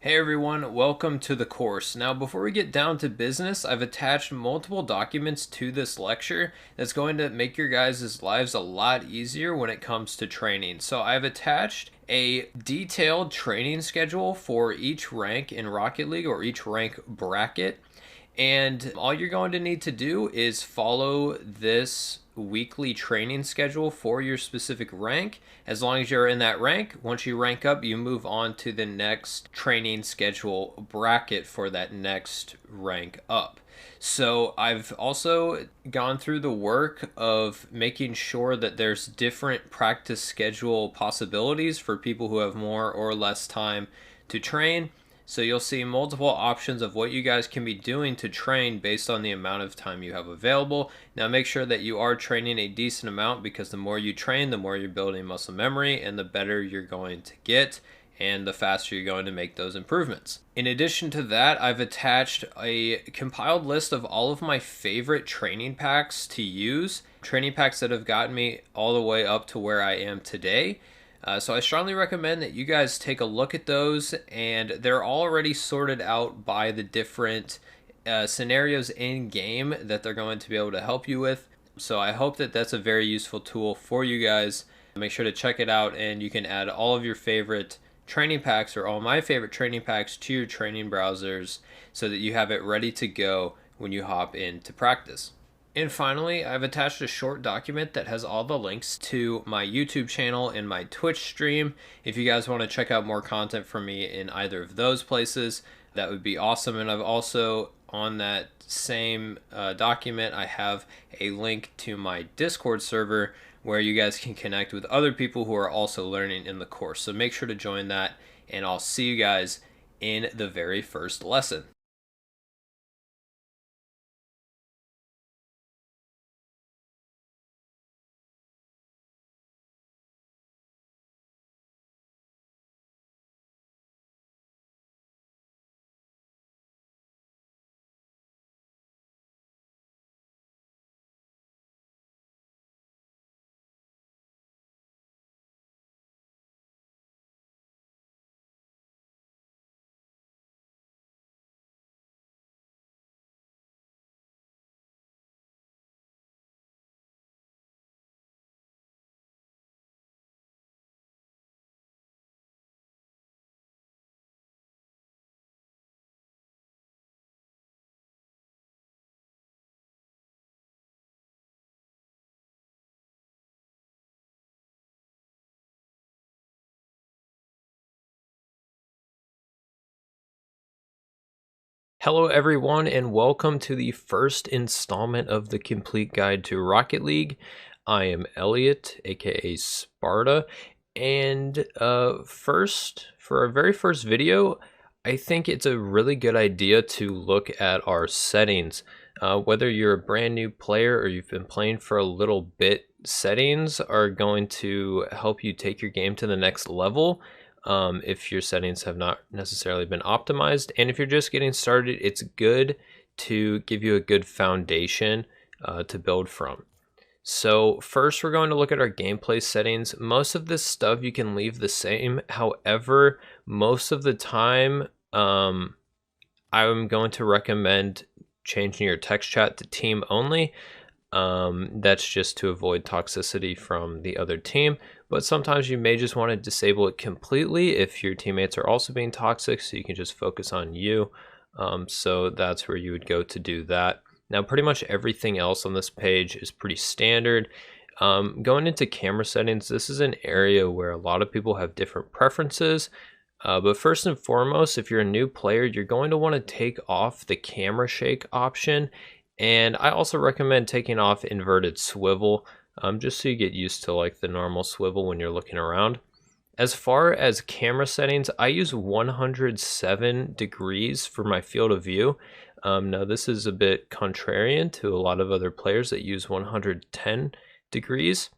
Hey everyone, welcome to the course. Now, before we get down to business, I've attached multiple documents to this lecture that's going to make your guys' lives a lot easier when it comes to training. So I've attached a detailed training schedule for each rank in Rocket League or each rank bracket. And all you're going to need to do is follow this weekly training schedule for your specific rank. As long as you're in that rank, once you rank up, you move on to the next training schedule bracket for that next rank up. So I've also gone through the work of making sure that there's different practice schedule possibilities for people who have more or less time to train. So you'll see multiple options of what you guys can be doing to train based on the amount of time you have available. Now make sure that you are training a decent amount, because the more you train, the more you're building muscle memory and the better you're going to get and the faster you're going to make those improvements. In addition to that, I've attached a compiled list of all of my favorite training packs to use, training packs that have gotten me all the way up to where I am today. So I strongly recommend that you guys take a look at those, and they're already sorted out by the different scenarios in game that they're going to be able to help you with. So I hope that that's a very useful tool for you guys. Make sure to check it out, and you can add all of your favorite training packs or all my favorite training packs to your training browsers so that you have it ready to go when you hop into practice. And finally, I've attached a short document that has all the links to my YouTube channel and my Twitch stream. If you guys want to check out more content from me in either of those places, that would be awesome. And I've also, on that same document, I have a link to my Discord server where you guys can connect with other people who are also learning in the course. So make sure to join that, and I'll see you guys in the very first lesson. Hello everyone, and welcome to the first installment of the Complete Guide to Rocket League. I am Elliot, aka Sparta, and for our very first video, I think it's a really good idea to look at our settings. Whether you're a brand new player or you've been playing for a little bit, settings are going to help you take your game to the next level. If your settings have not necessarily been optimized, and if you're just getting started, it's good to give you a good foundation to build from. So first, we're going to look at our gameplay settings. Most of this stuff you can leave the same. However, most of the time, I'm going to recommend changing your text chat to team only. That's just to avoid toxicity from the other team, but sometimes you may just want to disable it completely if your teammates are also being toxic, so you can just focus on you. So that's where you would go to do that. Now, pretty much everything else on this page is pretty standard. Going into camera settings, this is an area where a lot of people have different preferences. But first and foremost, if you're a new player, you're going to want to take off the camera shake option. And I also recommend taking off inverted swivel, just so you get used to like the normal swivel when you're looking around. As far as camera settings, I use 107 degrees for my field of view. Now this is a bit contrarian to a lot of other players that use 110 degrees,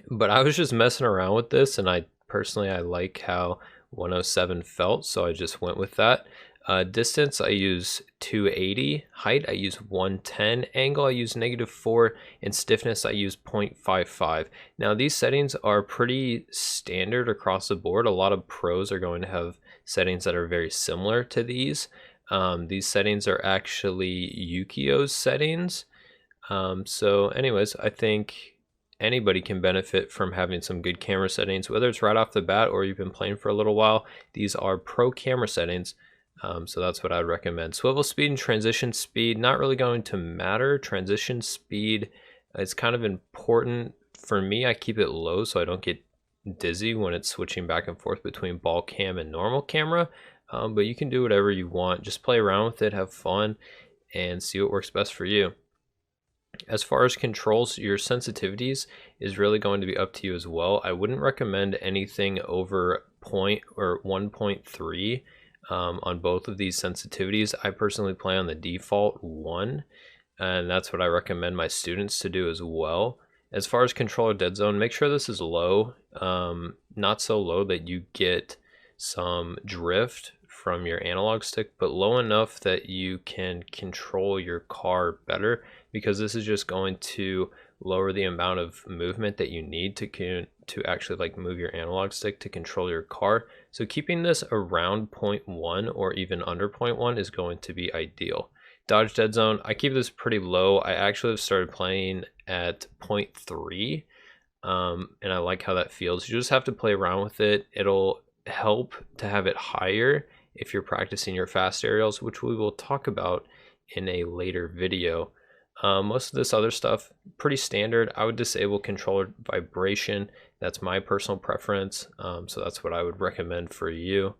but I was just messing around with this, and I like how 107 felt, so I just went with that. Distance, I use 280. Height, I use 110. Angle, I use -4. And stiffness, I use 0.55. Now, these settings are pretty standard across the board. A lot of pros are going to have settings that are very similar to these. These settings are actually Yukio's settings. So anyways, I think anybody can benefit from having some good camera settings, whether it's right off the bat or you've been playing for a little while. These are pro camera settings. So that's what I'd recommend. Swivel speed and transition speed, not really going to matter. Transition speed is kind of important for me. I keep it low so I don't get dizzy when it's switching back and forth between ball cam and normal camera. But you can do whatever you want. Just play around with it, have fun, and see what works best for you. As far as controls, your sensitivities is really going to be up to you as well. I wouldn't recommend anything over 1.3 on both of these sensitivities. I personally play on the default 1, and that's what I recommend my students to do as well. As far as controller dead zone, make sure this is low, not so low that you get some drift from your analog stick, but low enough that you can control your car better, because this is just going to lower the amount of movement that you need to actually like move your analog stick to control your car. So keeping this around 0.1 or even under 0.1 is going to be ideal. Dodge dead zone, I keep this pretty low. I actually have started playing at 0.3, and I like how that feels. You just have to play around with it. It'll help to have it higher if you're practicing your fast aerials, which we will talk about in a later video. Most of this other stuff, pretty standard. I would disable controller vibration. That's my personal preference. So that's what I would recommend for you.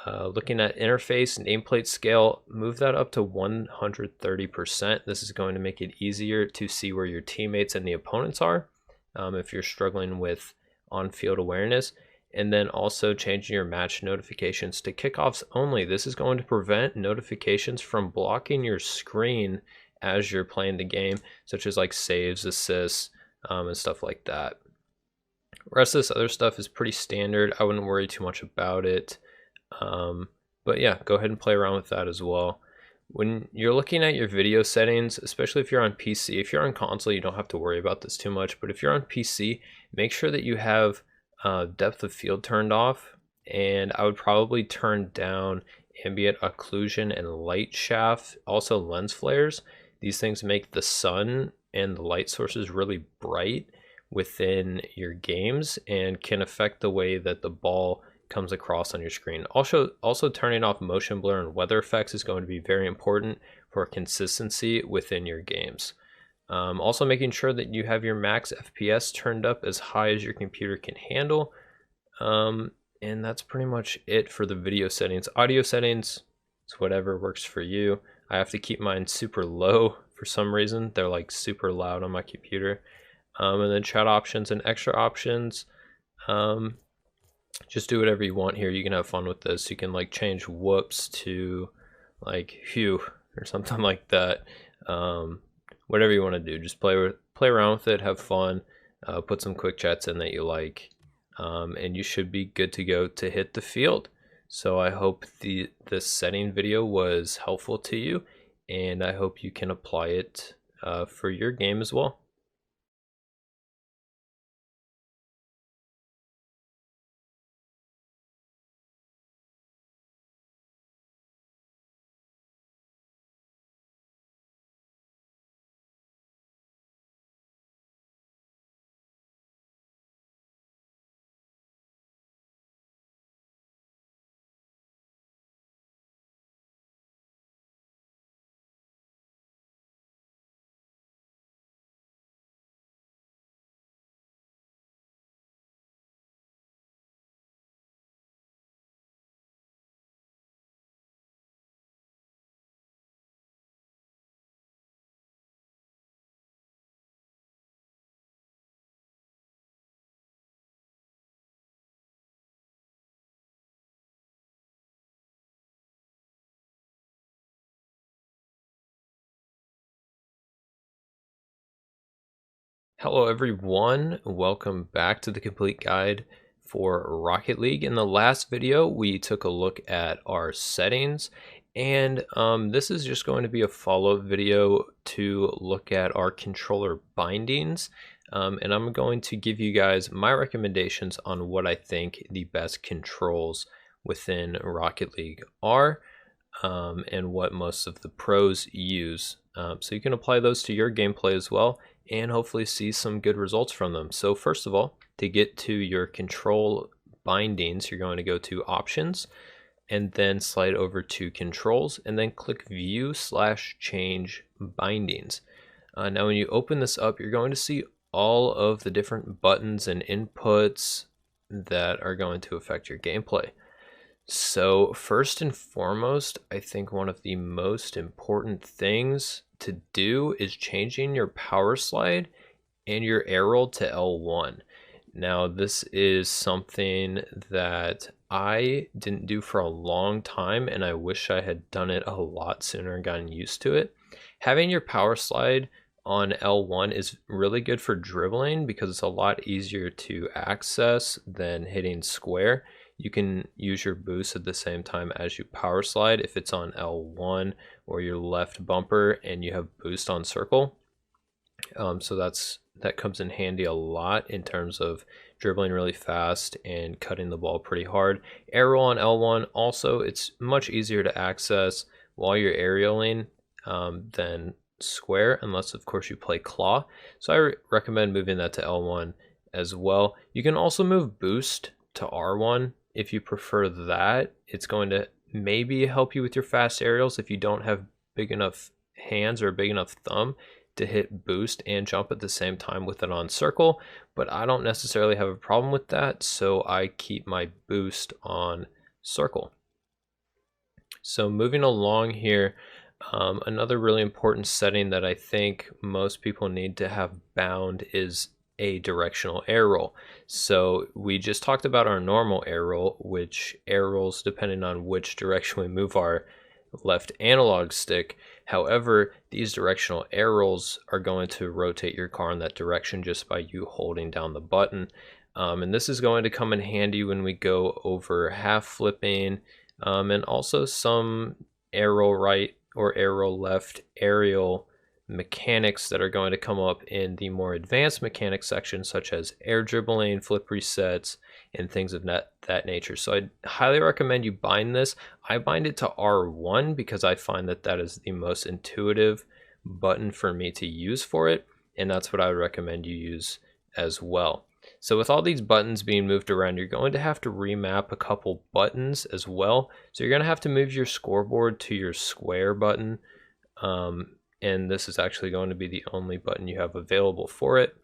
Looking at interface nameplate scale, move that up to 130%. This is going to make it easier to see where your teammates and the opponents are if you're struggling with on-field awareness. And then also changing your match notifications to kickoffs only. This is going to prevent notifications from blocking your screen as you're playing the game, such as like saves, assists, and stuff like that. The rest of this other stuff is pretty standard. I wouldn't worry too much about it. But yeah, go ahead and play around with that as well. When you're looking at your video settings, especially if you're on PC, if you're on console, you don't have to worry about this too much, but if you're on PC, make sure that you have depth of field turned off, and I would probably turn down ambient occlusion and light shaft, also lens flares. These things make the sun and the light sources really bright within your games and can affect the way that the ball comes across on your screen. Also turning off motion blur and weather effects is going to be very important for consistency within your games. Also making sure that you have your max FPS turned up as high as your computer can handle. And that's pretty much it for the video settings. Audio settings, it's whatever works for you. I have to keep mine super low for some reason. They're like super loud on my computer. And then chat options and extra options. Just do whatever you want here. You can have fun with this. You can like change whoops to like phew or something like that. Whatever you want to do, just play around with it, have fun, put some quick chats in that you like, and you should be good to go to hit the field. So I hope this setting video was helpful to you, and I hope you can apply it for your game as well. Hello everyone, welcome back to the complete guide for Rocket League. In the last video, we took a look at our settings, and this is just going to be a follow-up video to look at our controller bindings. And I'm going to give you guys my recommendations on what I think the best controls within Rocket League are, and what most of the pros use. So you can apply those to your gameplay as well and hopefully see some good results from them. So first of all, to get to your control bindings, you're going to go to Options and then slide over to Controls and then click View/Change Bindings. Now when you open this up, you're going to see all of the different buttons and inputs that are going to affect your gameplay. So first and foremost, I think one of the most important things to do is changing your power slide and your air roll to L1. Now this is something that I didn't do for a long time, and I wish I had done it a lot sooner and gotten used to it. Having your power slide on L1 is really good for dribbling because it's a lot easier to access than hitting square. You can use your boost at the same time as you power slide if it's on L1 or your left bumper and you have boost on circle. So that comes in handy a lot in terms of dribbling really fast and cutting the ball pretty hard. Air roll on L1 also, it's much easier to access while you're aerialing than square, unless of course you play claw. So I recommend moving that to L1 as well. You can also move boost to R1 if you prefer that. It's going to maybe help you with your fast aerials if you don't have big enough hands or a big enough thumb to hit boost and jump at the same time with it on circle, but I don't necessarily have a problem with that, so I keep my boost on circle. So moving along here, another really important setting that I think most people need to have bound is a directional air roll. So we just talked about our normal air roll, which air rolls depending on which direction we move our left analog stick. However, these directional air rolls are going to rotate your car in that direction just by you holding down the button. And this is going to come in handy when we go over half flipping, and also some air roll right or air roll left aerial mechanics that are going to come up in the more advanced mechanics section, such as air dribbling, flip resets, and things of that nature. So I'd highly recommend you bind this. I bind it to R1 because I find that that is the most intuitive button for me to use for it, and that's what I would recommend you use as well. So with all these buttons being moved around, you're going to have to remap a couple buttons as well. So you're going to have to move your scoreboard to your square button, and this is actually going to be the only button you have available for it.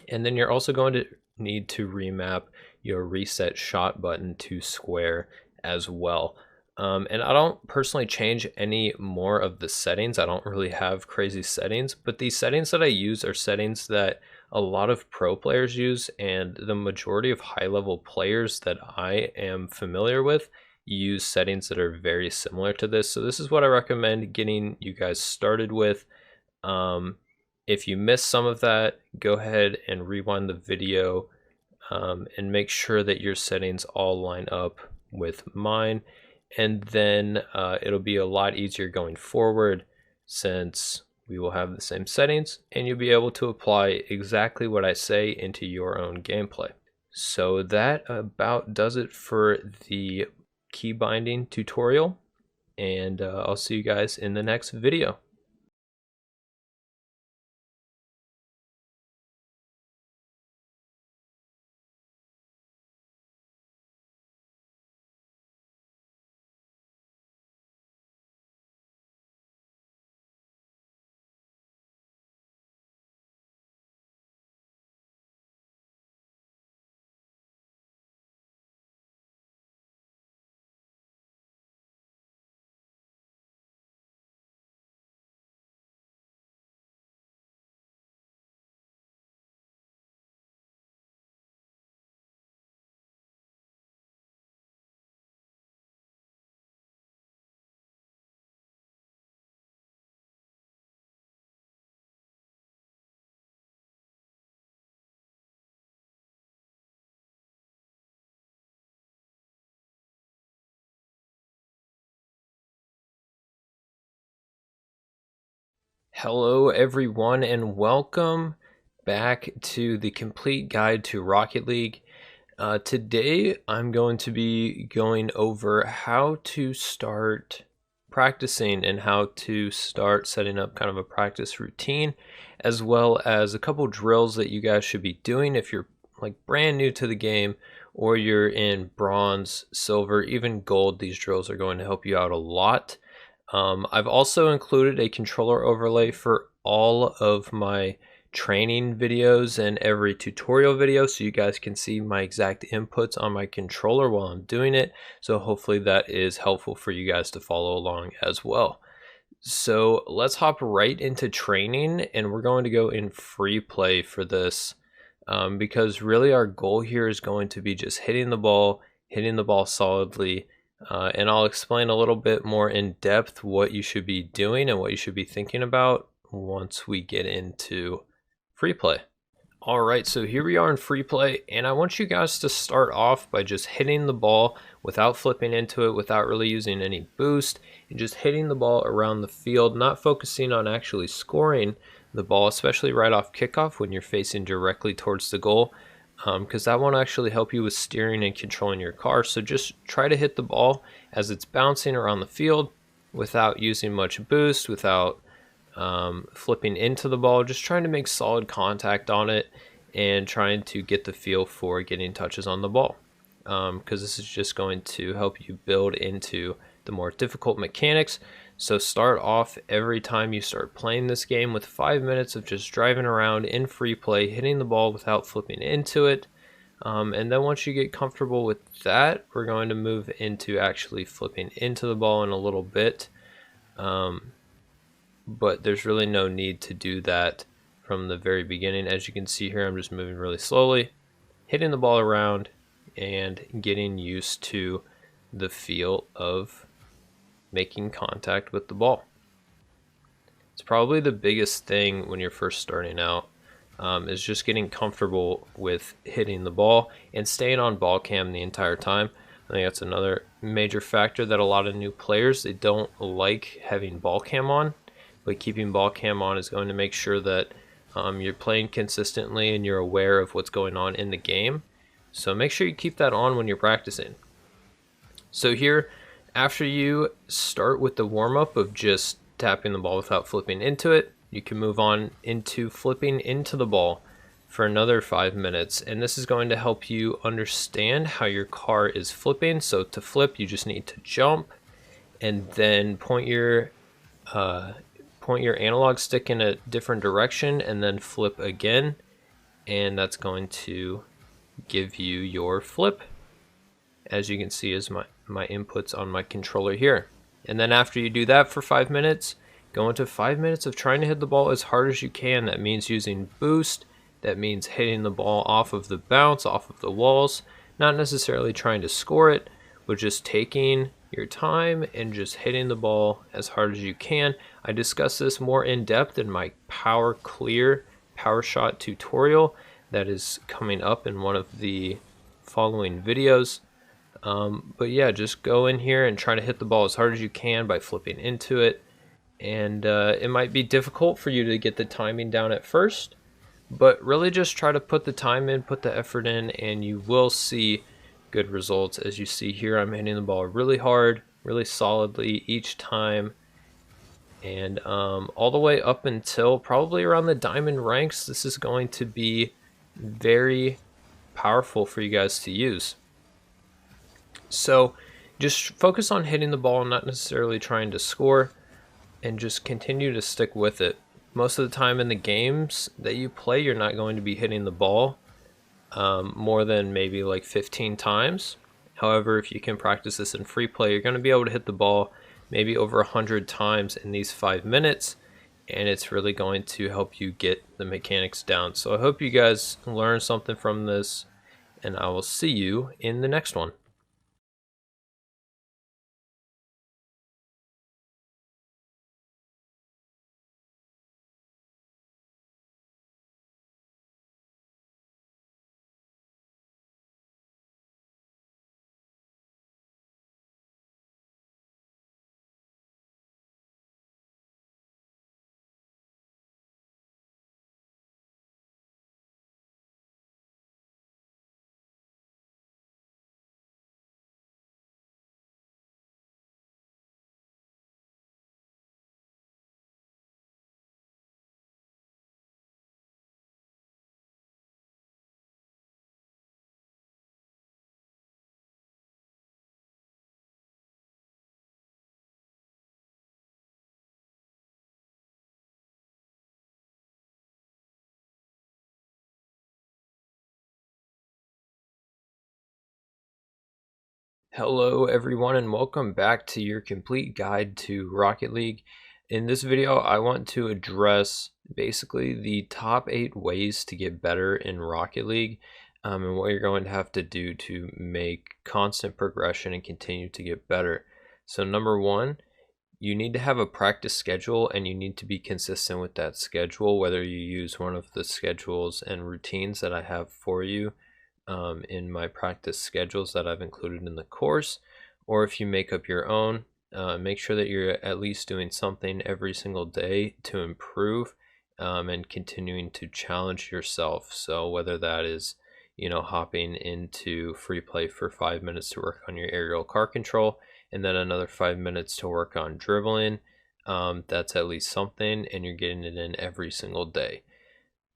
And then you're also going to need to remap your reset shot button to square as well. And I don't personally change any more of the settings. I don't really have crazy settings, but these settings that I use are settings that a lot of pro players use, and the majority of high level players that I am familiar with use settings that are very similar to this. So this is what I recommend getting you guys started with. If you missed some of that, go ahead and rewind the video and make sure that your settings all line up with mine. And then it'll be a lot easier going forward since we will have the same settings and you'll be able to apply exactly what I say into your own gameplay. So that about does it for the key binding tutorial, and I'll see you guys in the next video. Hello everyone and welcome back to the complete guide to Rocket League. Today, I'm going to be going over how to start practicing and how to start setting up kind of a practice routine, as well as a couple drills that you guys should be doing if you're like brand new to the game or you're in bronze, silver, even gold. These drills are going to help you out a lot. I've also included a controller overlay for all of my training videos and every tutorial video, so you guys can see my exact inputs on my controller while I'm doing it. So hopefully that is helpful for you guys to follow along as well. So let's hop right into training, and we're going to go in free play for this, because really our goal here is going to be just hitting the ball solidly. And I'll explain a little bit more in depth what you should be doing and what you should be thinking about once we get into free play. All right, so here we are in free play, and I want you guys to start off by just hitting the ball without flipping into it, without really using any boost, and just hitting the ball around the field, not focusing on actually scoring the ball, especially right off kickoff when you're facing directly towards the goal, because that won't actually help you with steering and controlling your car. So just try to hit the ball as it's bouncing around the field without using much boost, without flipping into the ball, just trying to make solid contact on it and trying to get the feel for getting touches on the ball, because this is just going to help you build into the more difficult mechanics. So start off every time you start playing this game with 5 minutes of just driving around in free play, hitting the ball without flipping into it. And then once you get comfortable with that, we're going to move into actually flipping into the ball in a little bit. But there's really no need to do that from the very beginning. As you can see here, I'm just moving really slowly, hitting the ball around and getting used to the feel of making contact with the ball. It's probably the biggest thing when you're first starting out, is just getting comfortable with hitting the ball and staying on ball cam the entire time. I think that's another major factor that a lot of new players, they don't like having ball cam on. But keeping ball cam on is going to make sure that you're playing consistently and you're aware of what's going on in the game. So make sure you keep that on when you're practicing. So here, after you start with the warm-up of just tapping the ball without flipping into it, you can move on into flipping into the ball for another 5 minutes. And this is going to help you understand how your car is flipping. So to flip, you just need to jump and then point your analog stick in a different direction and then flip again, and that's going to give you your flip, as you can see is my inputs on my controller here. And then after you do that for 5 minutes, go into 5 minutes of trying to hit the ball as hard as you can. That means using boost, that means hitting the ball off of the bounce, off of the walls, not necessarily trying to score it, but just taking your time and just hitting the ball as hard as you can. I discuss this more in depth in my Power Clear Power Shot tutorial that is coming up in one of the following videos. But yeah, just go in here and try to hit the ball as hard as you can by flipping into it. And it might be difficult for you to get the timing down at first, but really just try to put the time in, put the effort in, and you will see good results. As you see here, I'm hitting the ball really hard, really solidly each time, and all the way up until probably around the diamond ranks. This is going to be very powerful for you guys to use. So just focus on hitting the ball, not necessarily trying to score, and just continue to stick with it. Most of the time in the games that you play, you're not going to be hitting the ball more than maybe like 15 times. However, if you can practice this in free play, you're going to be able to hit the ball maybe over 100 times in these 5 minutes, and it's really going to help you get the mechanics down. So I hope you guys learned something from this, and I will see you in the next one. Hello everyone and welcome back to your complete guide to Rocket League. In this video I want to address basically the top 8 ways to get better in Rocket League and what you're going to have to do to make constant progression and continue to get better. So number 1, you need to have a practice schedule and you need to be consistent with that schedule, whether you use one of the schedules and routines that I have for you in my practice schedules that I've included in the course, or if you make up your own. Make sure that you're at least doing something every single day to improve and continuing to challenge yourself. So whether that is, hopping into free play for 5 minutes to work on your aerial car control and then another 5 minutes to work on dribbling, that's at least something, and you're getting it in every single day.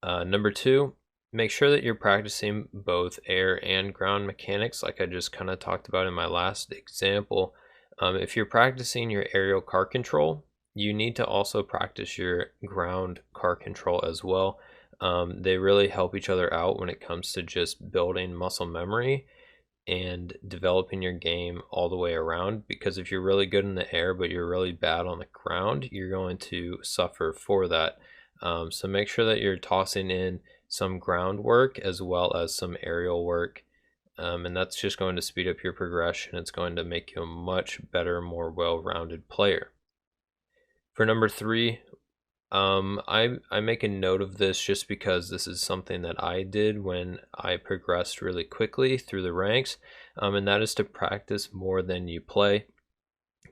Number 2, make sure that you're practicing both air and ground mechanics, like I just kind of talked about in my last example. If you're practicing your aerial car control, you need to also practice your ground car control as well. They really help each other out when it comes to just building muscle memory and developing your game all the way around, because if you're really good in the air but you're really bad on the ground, you're going to suffer for that. So make sure that you're tossing in some groundwork as well as some aerial work, and that's just going to speed up your progression. It's going to make you a much better, more well-rounded player. For number 3, I make a note of this just because this is something that I did when I progressed really quickly through the ranks, and that is to practice more than you play.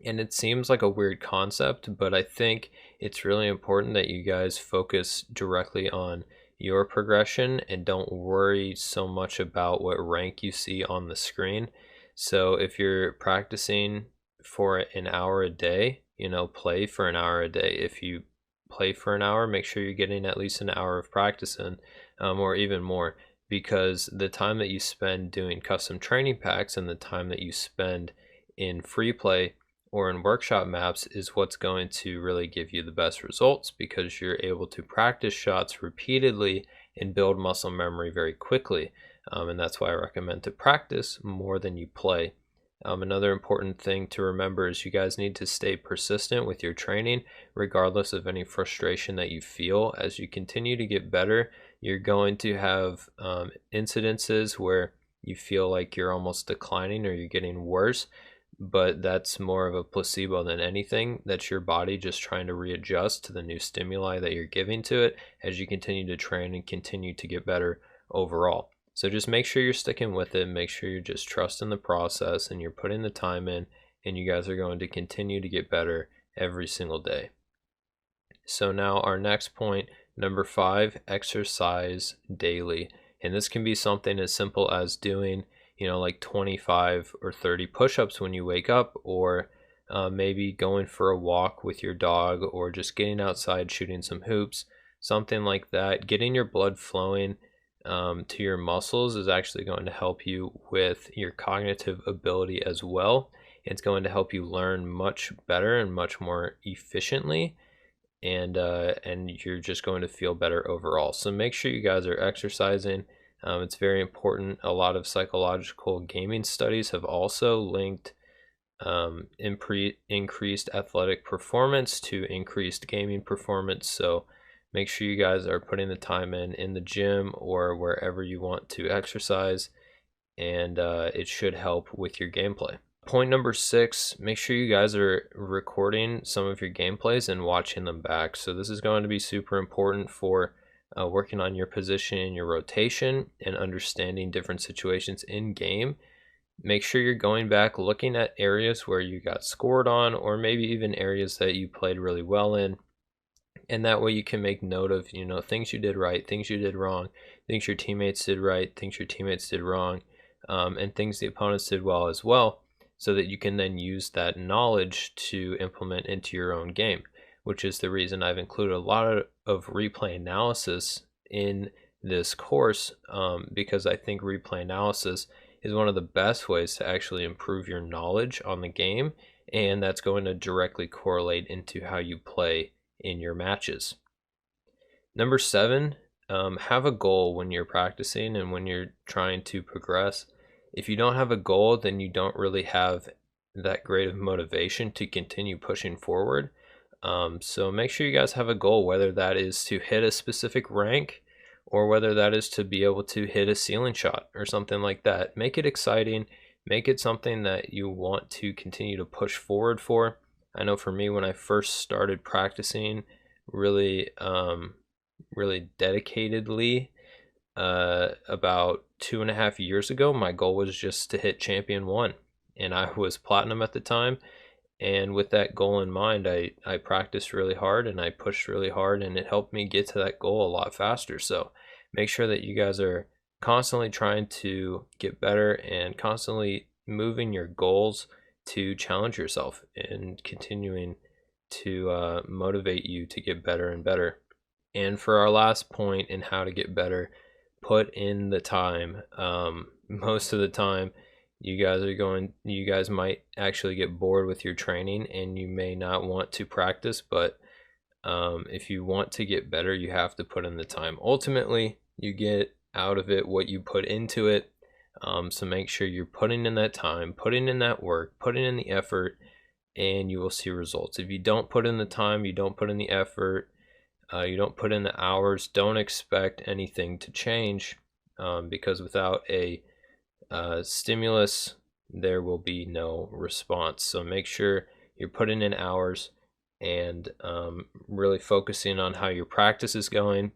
And it seems like a weird concept, but I think it's really important that you guys focus directly on your progression and don't worry so much about what rank you see on the screen. So if you're practicing for an hour a day, play for an hour a day. If you play for an hour, make sure you're getting at least an hour of practice in, or even more, because the time that you spend doing custom training packs and the time that you spend in free play or in workshop maps is what's going to really give you the best results, because you're able to practice shots repeatedly and build muscle memory very quickly. And that's why I recommend to practice more than you play. Another important thing to remember is you guys need to stay persistent with your training, regardless of any frustration that you feel. As you continue to get better, you're going to have incidences where you feel like you're almost declining or you're getting worse, but that's more of a placebo than anything. That's your body just trying to readjust to the new stimuli that you're giving to it as you continue to train and continue to get better overall. So just make sure you're sticking with it, make sure you're just trusting the process and you're putting the time in, and you guys are going to continue to get better every single day. So now our next point, number 5, exercise daily. And this can be something as simple as doing, like 25 or 30 push-ups when you wake up, or maybe going for a walk with your dog, or just getting outside shooting some hoops, something like that. Getting your blood flowing to your muscles is actually going to help you with your cognitive ability as well. It's going to help you learn much better and much more efficiently, and you're just going to feel better overall. So make sure you guys are exercising. It's very important. A lot of psychological gaming studies have also linked increased athletic performance to increased gaming performance. So make sure you guys are putting the time in the gym or wherever you want to exercise, and it should help with your gameplay. Point number 6, make sure you guys are recording some of your gameplays and watching them back. So this is going to be super important for working on your position and your rotation and understanding different situations in game. Make sure you're going back, looking at areas where you got scored on, or maybe even areas that you played really well in. And that way you can make note of, things you did right, things you did wrong, things your teammates did right, things your teammates did wrong, and things the opponents did well as well, so that you can then use that knowledge to implement into your own game, which is the reason I've included a lot of replay analysis in this course, because I think replay analysis is one of the best ways to actually improve your knowledge on the game, and that's going to directly correlate into how you play in your matches. Number 7, have a goal when you're practicing and when you're trying to progress. if you don't have a goal, then you don't really have that great of motivation to continue pushing forward. So make sure you guys have a goal, whether that is to hit a specific rank or whether that is to be able to hit a ceiling shot or something like that. Make it exciting, make it something that you want to continue to push forward for. I know for me, when I first started practicing really dedicatedly, about 2.5 years ago, my goal was just to hit champion 1, and I was platinum at the time. And with that goal in mind, I practiced really hard and I pushed really hard, and it helped me get to that goal a lot faster. So make sure that you guys are constantly trying to get better and constantly moving your goals to challenge yourself and continuing to motivate you to get better and better. And for our last point in how to get better, put in the time. Most of the time, you guys might actually get bored with your training and you may not want to practice, but if you want to get better, you have to put in the time. Ultimately, you get out of it what you put into it. So make sure you're putting in that time, putting in that work, putting in the effort, and you will see results. If you don't put in the time, you don't put in the effort, you don't put in the hours, don't expect anything to change, because without a stimulus, there will be no response. So make sure you're putting in hours and really focusing on how your practice is going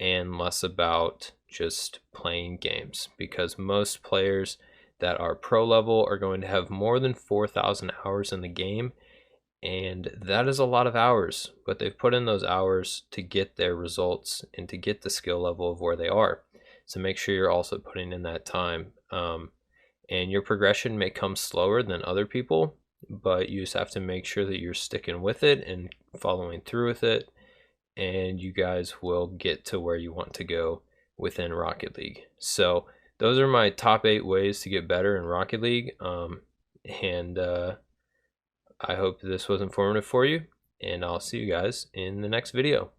and less about just playing games, because most players that are pro level are going to have more than 4,000 hours in the game, and that is a lot of hours, but they've put in those hours to get their results and to get the skill level of where they are. So make sure you're also putting in that time. And your progression may come slower than other people, but you just have to make sure that you're sticking with it and following through with it, and you guys will get to where you want to go within Rocket League. So those are my top 8 ways to get better in Rocket League. And I hope this was informative for you, and I'll see you guys in the next video.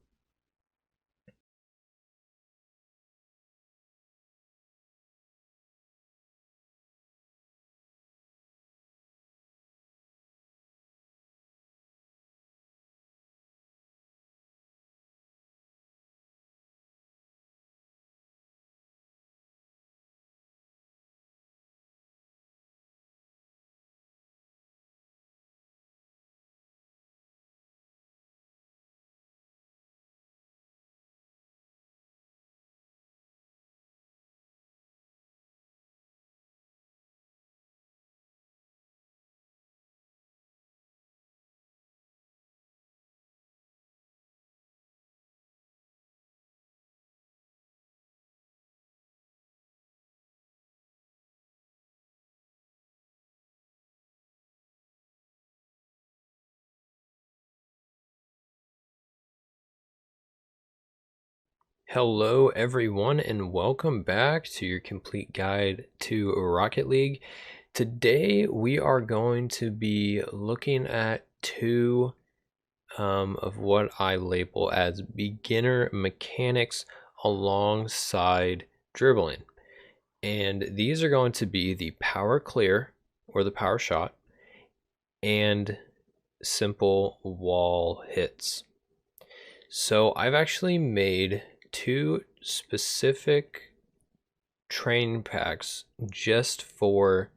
Hello everyone, and welcome back to your complete guide to Rocket League. Today we are going to be looking at 2 of what I label as beginner mechanics alongside dribbling. And these are going to be the power clear or the power shot and simple wall hits. So I've actually made 2 specific training packs just for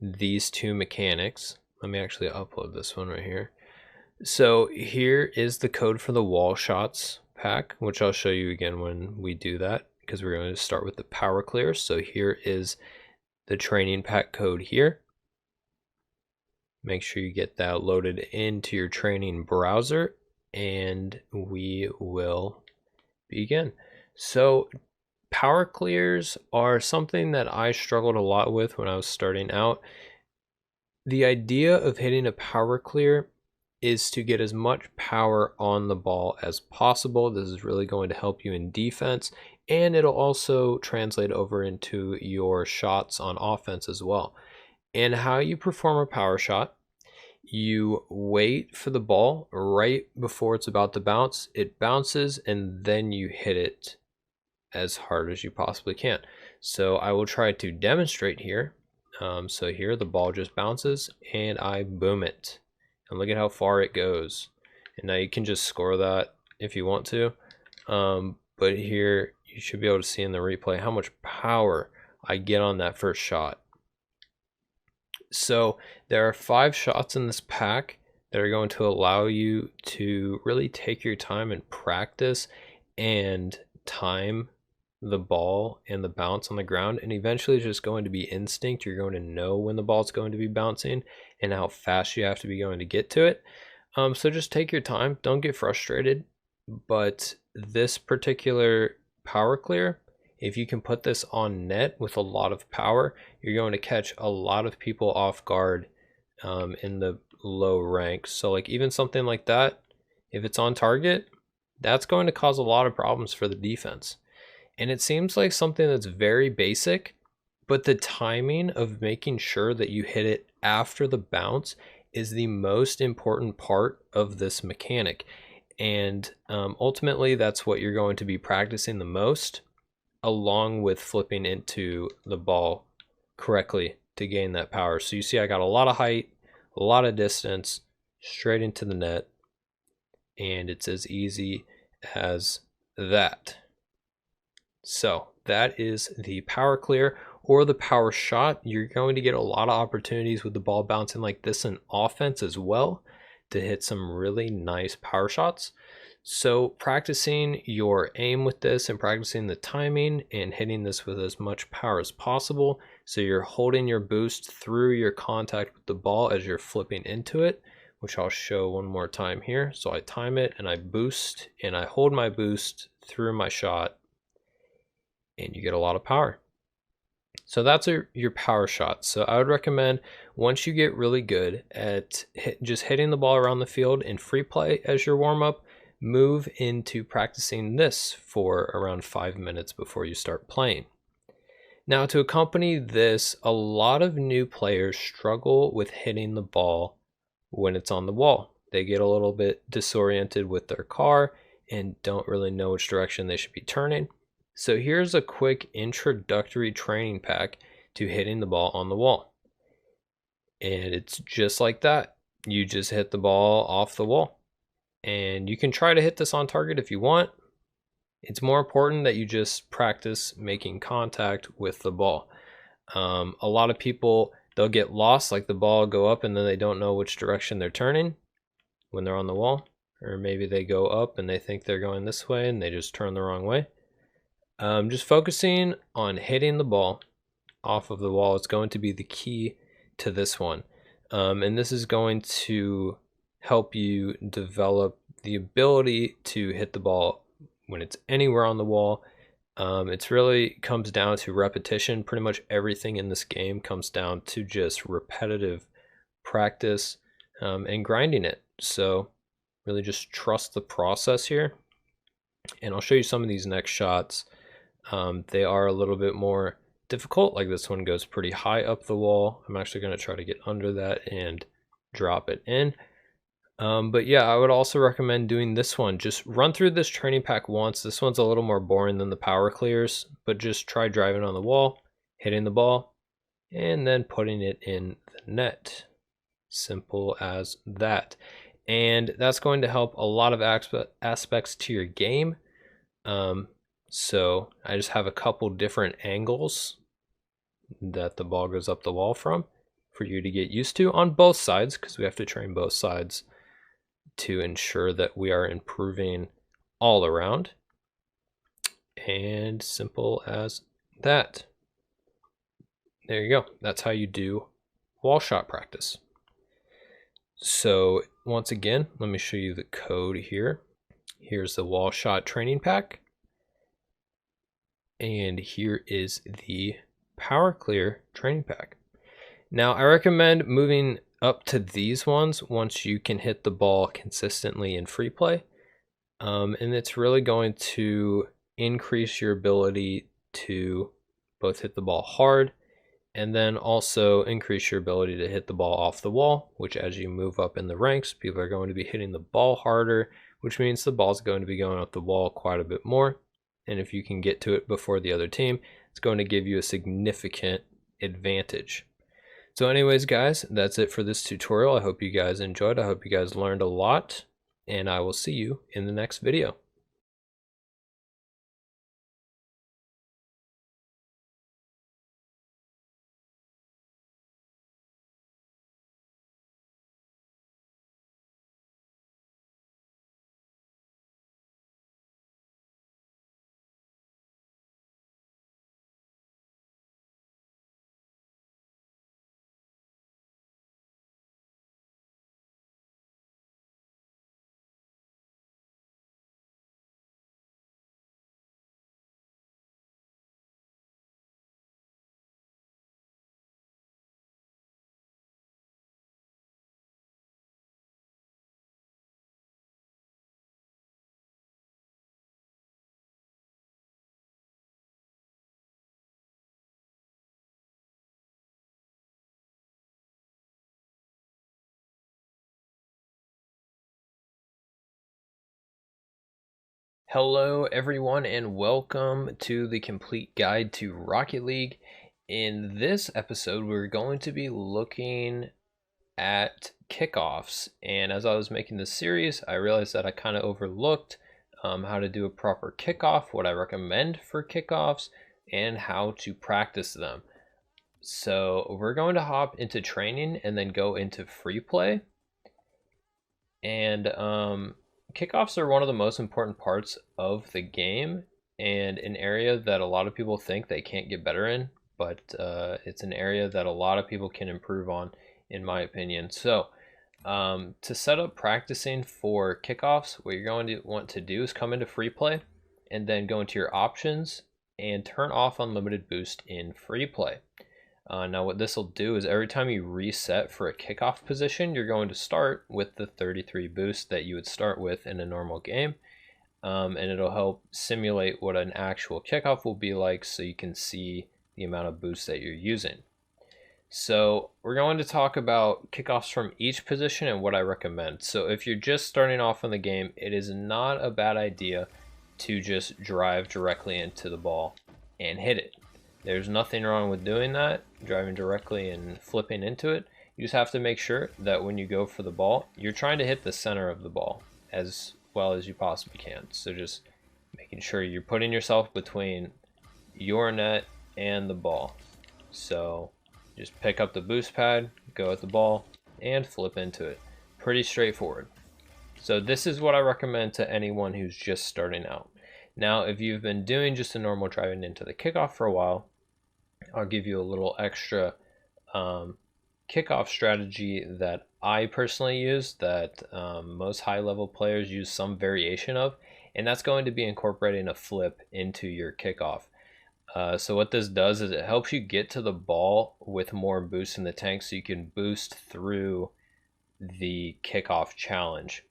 these 2 mechanics. Let me actually upload this one right here. So here is the code for the wall shots pack, which I'll show you again when we do that, because we're going to start with the power clear. So here is the training pack code here. Make sure you get that loaded into your training browser, and we will begin. So power clears are something that I struggled a lot with when I was starting out. The idea of hitting a power clear is to get as much power on the ball as possible. This is really going to help you in defense, and it'll also translate over into your shots on offense as well. And how you perform a power shot: you wait for the ball right before it's about to bounce. It bounces, and then you hit it as hard as you possibly can. So I will try to demonstrate here. So here the ball just bounces and I boom it. And look at how far it goes. And now you can just score that if you want to. But here you should be able to see in the replay how much power I get on that first shot. So there are 5 shots in this pack that are going to allow you to really take your time and practice and time the ball and the bounce on the ground, and eventually it's just going to be instinct. You're going to know when the ball's going to be bouncing and how fast you have to be going to get to it. So just take your time, don't get frustrated. But this particular power clear, if you can put this on net with a lot of power, you're going to catch a lot of people off guard in the low ranks. So like even something like that, if it's on target, that's going to cause a lot of problems for the defense. And it seems like something that's very basic, but the timing of making sure that you hit it after the bounce is the most important part of this mechanic. And ultimately, that's what you're going to be practicing the most, along with flipping into the ball correctly to gain that power. So you see I got a lot of height, a lot of distance, straight into the net, and it's as easy as that. So that is the power clear or the power shot. You're going to get a lot of opportunities with the ball bouncing like this in offense as well to hit some really nice power shots. So practicing your aim with this and practicing the timing and hitting this with as much power as possible. So you're holding your boost through your contact with the ball as you're flipping into it, which I'll show one more time here. So I time it and I boost and I hold my boost through my shot, and you get a lot of power. So that's your power shots. So I would recommend, once you get really good at just hitting the ball around the field in free play as your warm-up, move into practicing this for around 5 minutes before you start playing. Now, to accompany this, a lot of new players struggle with hitting the ball when it's on the wall. They get a little bit disoriented with their car and don't really know which direction they should be turning. So here's a quick introductory training pack to hitting the ball on the wall. And it's just like that. You just hit the ball off the wall. And you can try to hit this on target if you want. It's more important that you just practice making contact with the ball. A lot of people, they'll get lost, like the ball will go up and then they don't know which direction they're turning when they're on the wall. Or maybe they go up and they think they're going this way and they just turn the wrong way. Just focusing on hitting the ball off of the wall is going to be the key to this one. And this is going to help you develop the ability to hit the ball when it's anywhere on the wall. It's really comes down to repetition. Pretty much everything in this game comes down to just repetitive practice and grinding it. So really just trust the process here. And I'll show you some of these next shots. They are a little bit more difficult. Like this one goes pretty high up the wall. I'm actually going to try to get under that and drop it in. But yeah, I would also recommend doing this one. Just run through this training pack once. This one's a little more boring than the power clears, but just try driving on the wall, hitting the ball, and then putting it in the net. Simple as that. And that's going to help a lot of aspects to your game. So I just have a couple different angles that the ball goes up the wall from for you to get used to on both sides, because we have to train both sides to ensure that we are improving all around. And simple as that. There you go. That's how you do wall shot practice. So once again, let me show you the code here. Here's the wall shot training pack. And here is the power clear training pack. Now I recommend moving up to these ones once you can hit the ball consistently in free play. And it's really going to increase your ability to both hit the ball hard and then also increase your ability to hit the ball off the wall, which as you move up in the ranks, people are going to be hitting the ball harder, which means the ball's going to be going up the wall quite a bit more. And if you can get to it before the other team, it's going to give you a significant advantage. So anyways, guys, that's it for this tutorial. I hope you guys enjoyed. I hope you guys learned a lot, and I will see you in the next video. Hello everyone and welcome to the complete guide to Rocket League. In this episode we're going to be looking at kickoffs, and as I was making this series I realized that I kind of overlooked how to do a proper kickoff, what I recommend for kickoffs, and how to practice them. So we're going to hop into training and then go into free play. And kickoffs are one of the most important parts of the game, and an area that a lot of people think they can't get better in, but it's an area that a lot of people can improve on, in my opinion. So to set up practicing for kickoffs, what you're going to want to do is come into free play and then go into your options and turn off unlimited boost in free play. Now what this will do is every time you reset for a kickoff position, you're going to start with the 33 boost that you would start with in a normal game. And it'll help simulate what an actual kickoff will be like, so you can see the amount of boost that you're using. So we're going to talk about kickoffs from each position and what I recommend. So if you're just starting off in the game, it is not a bad idea to just drive directly into the ball and hit it. There's nothing wrong with doing that, driving directly and flipping into it. You just have to make sure that when you go for the ball, you're trying to hit the center of the ball as well as you possibly can. So just making sure you're putting yourself between your net and the ball. So just pick up the boost pad, go at the ball, and flip into it. Pretty straightforward. So this is what I recommend to anyone who's just starting out. Now, if you've been doing just a normal driving into the kickoff for a while, I'll give you a little extra kickoff strategy that I personally use, that most high-level players use some variation of, and that's going to be incorporating a flip into your kickoff. So what this does is it helps you get to the ball with more boost in the tank, so you can boost through the kickoff challenge.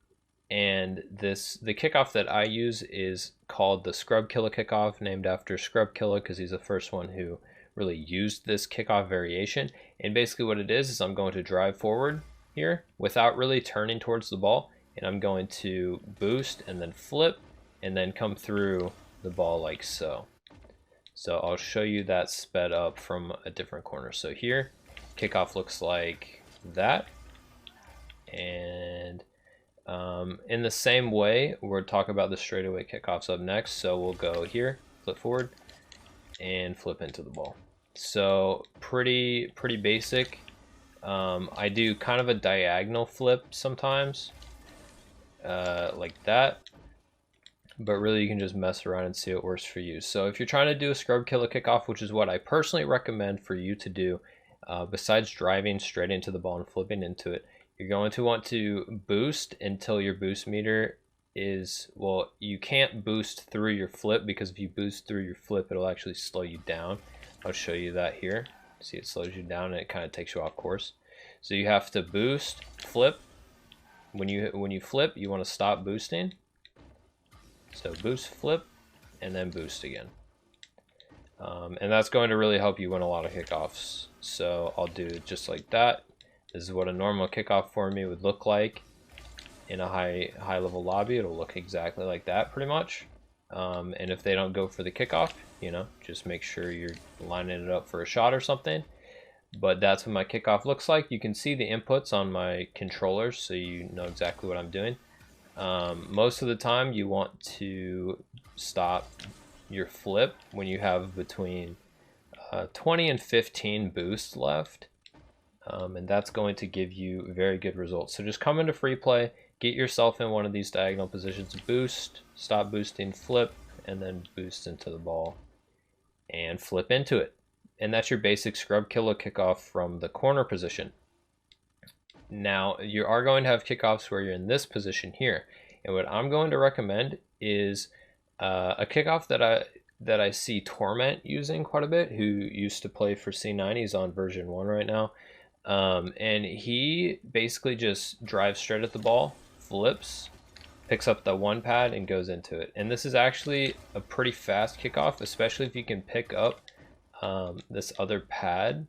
And the kickoff that I use is called the Scrub Killa kickoff, named after Scrub Killa because he's the first one who really used this kickoff variation. And basically what it is I'm going to drive forward here without really turning towards the ball, and I'm going to boost and then flip and then come through the ball like so. So I'll show you that sped up from a different corner. So here, kickoff looks like that. And in the same way, we'll talk about the straightaway kickoffs up next. So we'll go here, flip forward, and flip into the ball. So pretty basic. I do kind of a diagonal flip sometimes, like that. But really you can just mess around and see what works for you. So if you're trying to do a Scrub Killa kickoff, which is what I personally recommend for you to do, besides driving straight into the ball and flipping into it, you're going to want to boost until your boost meter is, well, you can't boost through your flip, because if you boost through your flip, it'll actually slow you down. I'll show you that here. See, it slows you down and it kind of takes you off course. So you have to boost, flip. When you flip, you want to stop boosting. So boost, flip, and then boost again. And that's going to really help you win a lot of kickoffs. So I'll do it just like that. This is what a normal kickoff for me would look like in a high level lobby. It'll look exactly like that pretty much. And if they don't go for the kickoff, you know, just make sure you're lining it up for a shot or something. But that's what my kickoff looks like. You can see the inputs on my controllers, so you know exactly what I'm doing. Most of the time you want to stop your flip when you have between 20 and 15 boosts left, and that's going to give you very good results. So just come into free play, get yourself in one of these diagonal positions, boost, stop boosting, flip, and then boost into the ball and flip into it. And that's your basic scrub killer kickoff from the corner position. Now you are going to have kickoffs where you're in this position here, and what I'm going to recommend is a kickoff that I see Torment using quite a bit, who used to play for C9. He's on version 1 right now, and he basically just drives straight at the ball, flips, picks up the one pad, and goes into it. And this is actually a pretty fast kickoff, especially if you can pick up this other pad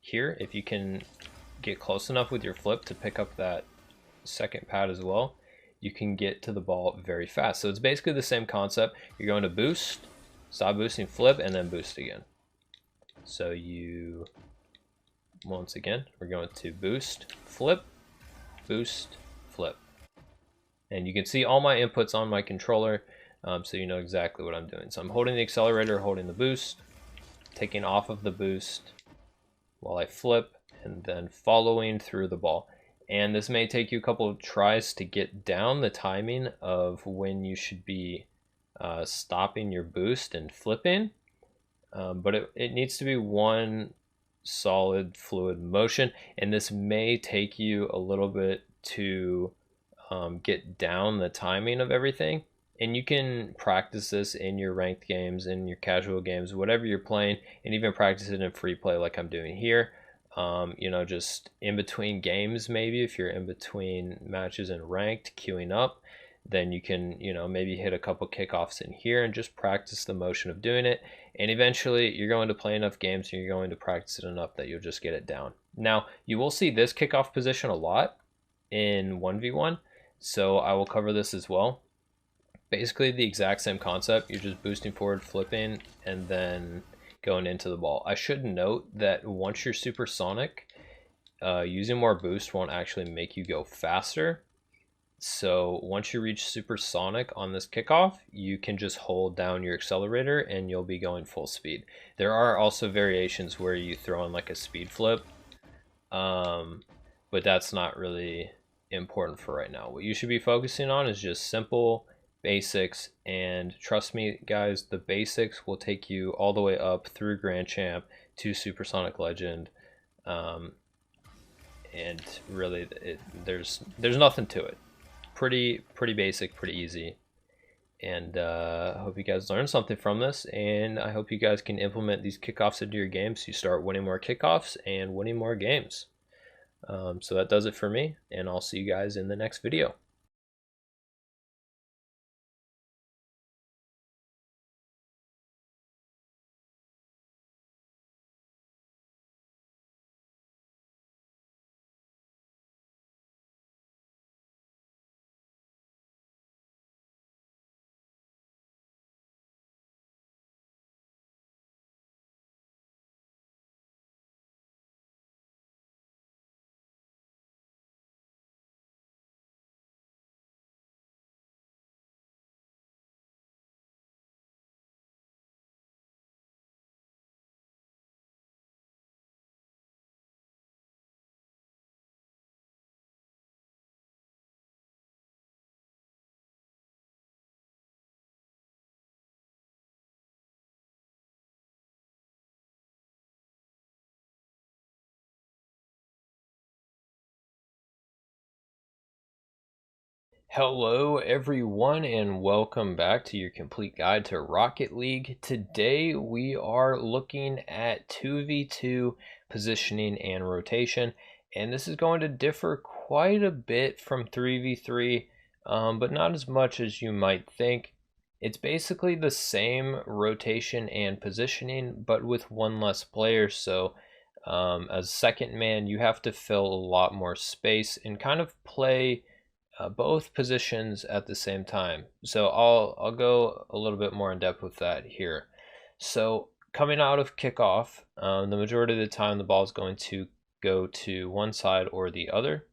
here. If you can get close enough with your flip to pick up that second pad as well, you can get to the ball very fast. So it's basically the same concept. You're going to boost, stop boosting, flip, and then boost again. So you, once again, we're going to boost, flip, boost, flip. And you can see all my inputs on my controller, so you know exactly what I'm doing. So I'm holding the accelerator, holding the boost, taking off of the boost while I flip, and then following through the ball. And this may take you a couple of tries to get down the timing of when you should be stopping your boost and flipping, but it needs to be one solid fluid motion, and this may take you a little bit to get down the timing of everything. And you can practice this in your ranked games, in your casual games, whatever you're playing, and even practice it in free play like I'm doing here. You know, just in between games, maybe if you're in between matches and ranked, queuing up, then you can, you know, maybe hit a couple kickoffs in here and just practice the motion of doing it. And eventually you're going to play enough games and you're going to practice it enough that you'll just get it down. Now, you will see this kickoff position a lot in 1v1, so I will cover this as well. Basically the exact same concept. You're just boosting forward, flipping, and then going into the ball. I should note that once you're supersonic, using more boost won't actually make you go faster. So once you reach supersonic on this kickoff, you can just hold down your accelerator and you'll be going full speed. There are also variations where you throw in like a speed flip, but that's not really important for right now. What you should be focusing on is just simple basics, and trust me guys, the basics will take you all the way up through Grand Champ to Supersonic Legend, and really there's nothing to it. Pretty basic, pretty easy, and I hope you guys learned something from this, and I hope you guys can implement these kickoffs into your games so you start winning more kickoffs and winning more games. So that does it for me, and I'll see you guys in the next video. Hello everyone, and welcome back to your complete guide to Rocket League. Today we are looking at 2v2 positioning and rotation, and this is going to differ quite a bit from 3v3, but not as much as you might think. It's basically the same rotation and positioning, but with one less player. So as second man, you have to fill a lot more space and kind of play both positions at the same time. So I'll go a little bit more in depth with that here. So coming out of kickoff, the majority of the time the ball is going to go to one side or the other.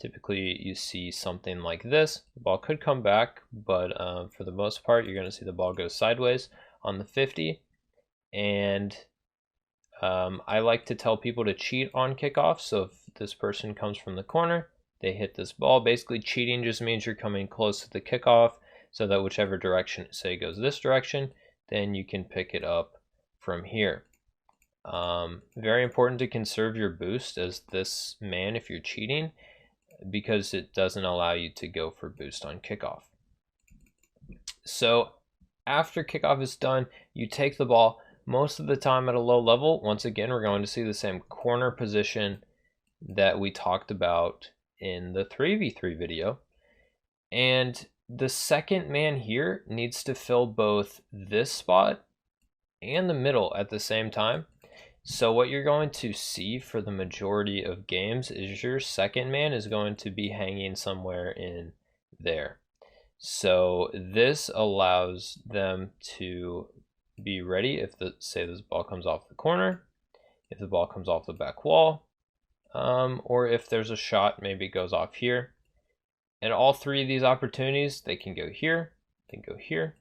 Typically you see something like this. The ball could come back, but for the most part you're going to see the ball go sideways on the 50. And I like to tell people to cheat on kickoff. So if this person comes from the corner, they hit this ball. Basically cheating just means you're coming close to the kickoff so that whichever direction, say goes this direction, then you can pick it up from here. Very important to conserve your boost as this man if you're cheating, because it doesn't allow you to go for boost on kickoff. So after kickoff is done, you take the ball most of the time at a low level. Once again, we're going to see the same corner position that we talked about in the 3v3 video. And the second man here needs to fill both this spot and the middle at the same time. So what you're going to see for the majority of games is your second man is going to be hanging somewhere in there. So this allows them to be ready if say this ball comes off the corner, if the ball comes off the back wall, or if there's a shot, maybe it goes off here. And all three of these opportunities, they can go here, they can go here,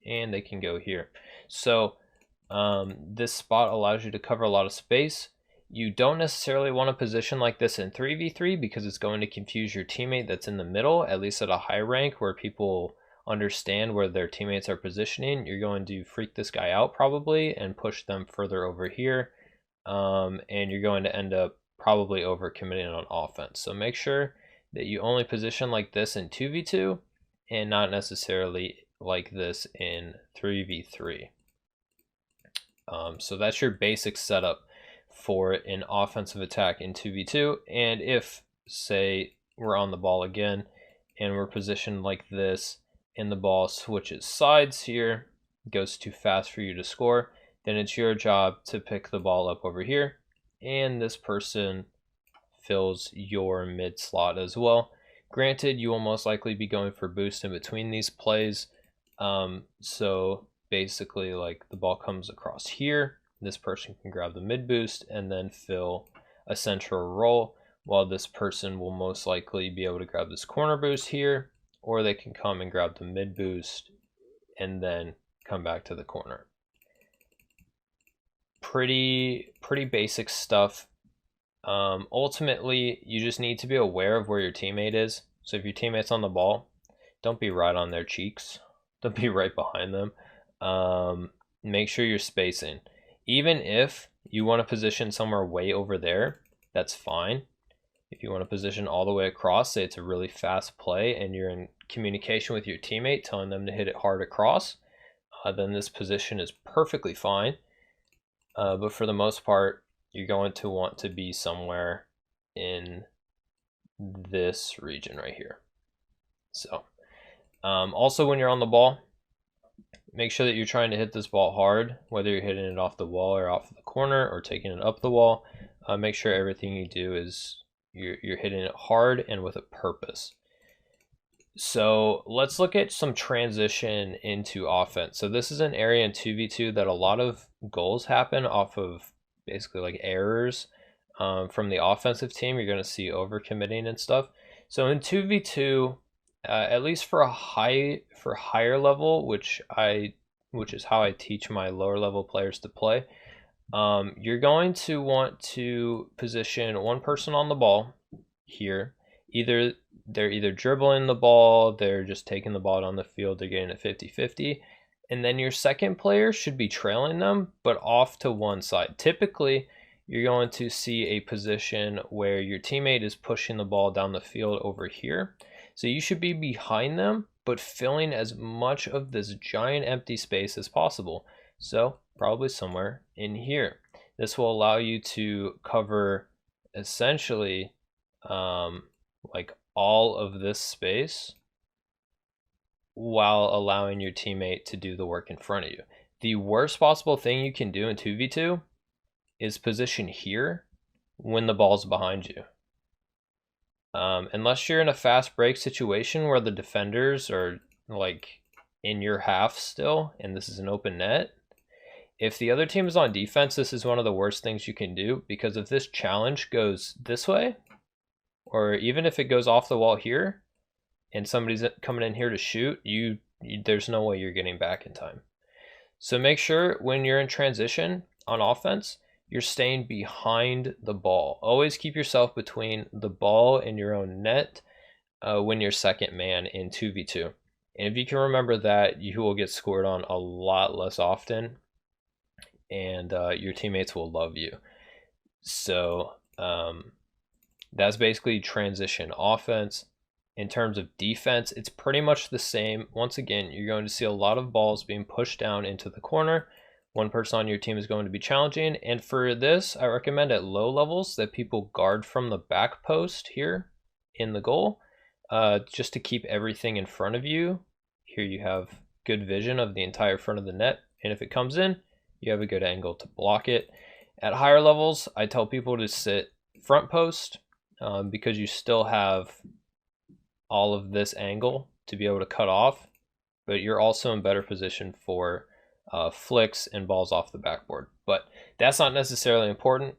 and they can go here. So this spot allows you to cover a lot of space. You don't necessarily want a position like this in 3v3 because it's going to confuse your teammate that's in the middle, at least at a high rank where people understand where their teammates are positioning. You're going to freak this guy out probably and push them further over here, and you're going to end up probably overcommitting on offense. So make sure that you only position like this in 2v2 and not necessarily like this in 3v3. So that's your basic setup for an offensive attack in 2v2. And if, say, we're on the ball again and we're positioned like this and the ball switches sides here, goes too fast for you to score, then it's your job to pick the ball up over here, and this person fills your mid slot as well. Granted, you will most likely be going for boost in between these plays. So basically, like, the ball comes across here, this person can grab the mid boost and then fill a central role, while this person will most likely be able to grab this corner boost here, or they can come and grab the mid boost and then come back to the corner. Pretty basic stuff. Ultimately, you just need to be aware of where your teammate is. So if your teammate's on the ball, don't be right on their cheeks. Don't be right behind them. Make sure you're spacing. Even if you want to position somewhere way over there, that's fine. If you want to position all the way across, say it's a really fast play and you're in communication with your teammate telling them to hit it hard across, then this position is perfectly fine. But for the most part, you're going to want to be somewhere in this region right here. So also when you're on the ball, make sure that you're trying to hit this ball hard, whether you're hitting it off the wall or off the corner or taking it up the wall. Make sure everything you do is you're hitting it hard and with a purpose. So let's look at some transition into offense. So this is an area in 2v2 that a lot of goals happen off of basically like errors from the offensive team. You're going to see overcommitting and stuff. So in 2v2, at least for higher level, which is how I teach my lower level players to play, you're going to want to position one person on the ball here. They're either dribbling the ball, they're just taking the ball down the field, they're getting it 50-50, and then your second player should be trailing them, but off to one side. Typically, you're going to see a position where your teammate is pushing the ball down the field over here. So you should be behind them, but filling as much of this giant empty space as possible. So probably somewhere in here. This will allow you to cover essentially like all of this space while allowing your teammate to do the work in front of you. The worst possible thing you can do in 2v2 is position here when the ball's behind you. Unless you're in a fast break situation where the defenders are like in your half still and this is an open net, If the other team is on defense, this is one of the worst things you can do, because if this challenge goes this way, or even if it goes off the wall here, and somebody's coming in here to shoot, there's no way you're getting back in time. So make sure when you're in transition on offense, you're staying behind the ball. Always keep yourself between the ball and your own net when you're second man in 2v2. And if you can remember that, you will get scored on a lot less often, and your teammates will love you. So that's basically transition offense. In terms of defense, it's pretty much the same. Once again, you're going to see a lot of balls being pushed down into the corner. One person on your team is going to be challenging. And for this, I recommend at low levels that people guard from the back post here in the goal, just to keep everything in front of you. Here you have good vision of the entire front of the net. And if it comes in, you have a good angle to block it. At higher levels, I tell people to sit front post because you still have all of this angle to be able to cut off, but you're also in better position for flicks and balls off the backboard. But that's not necessarily important.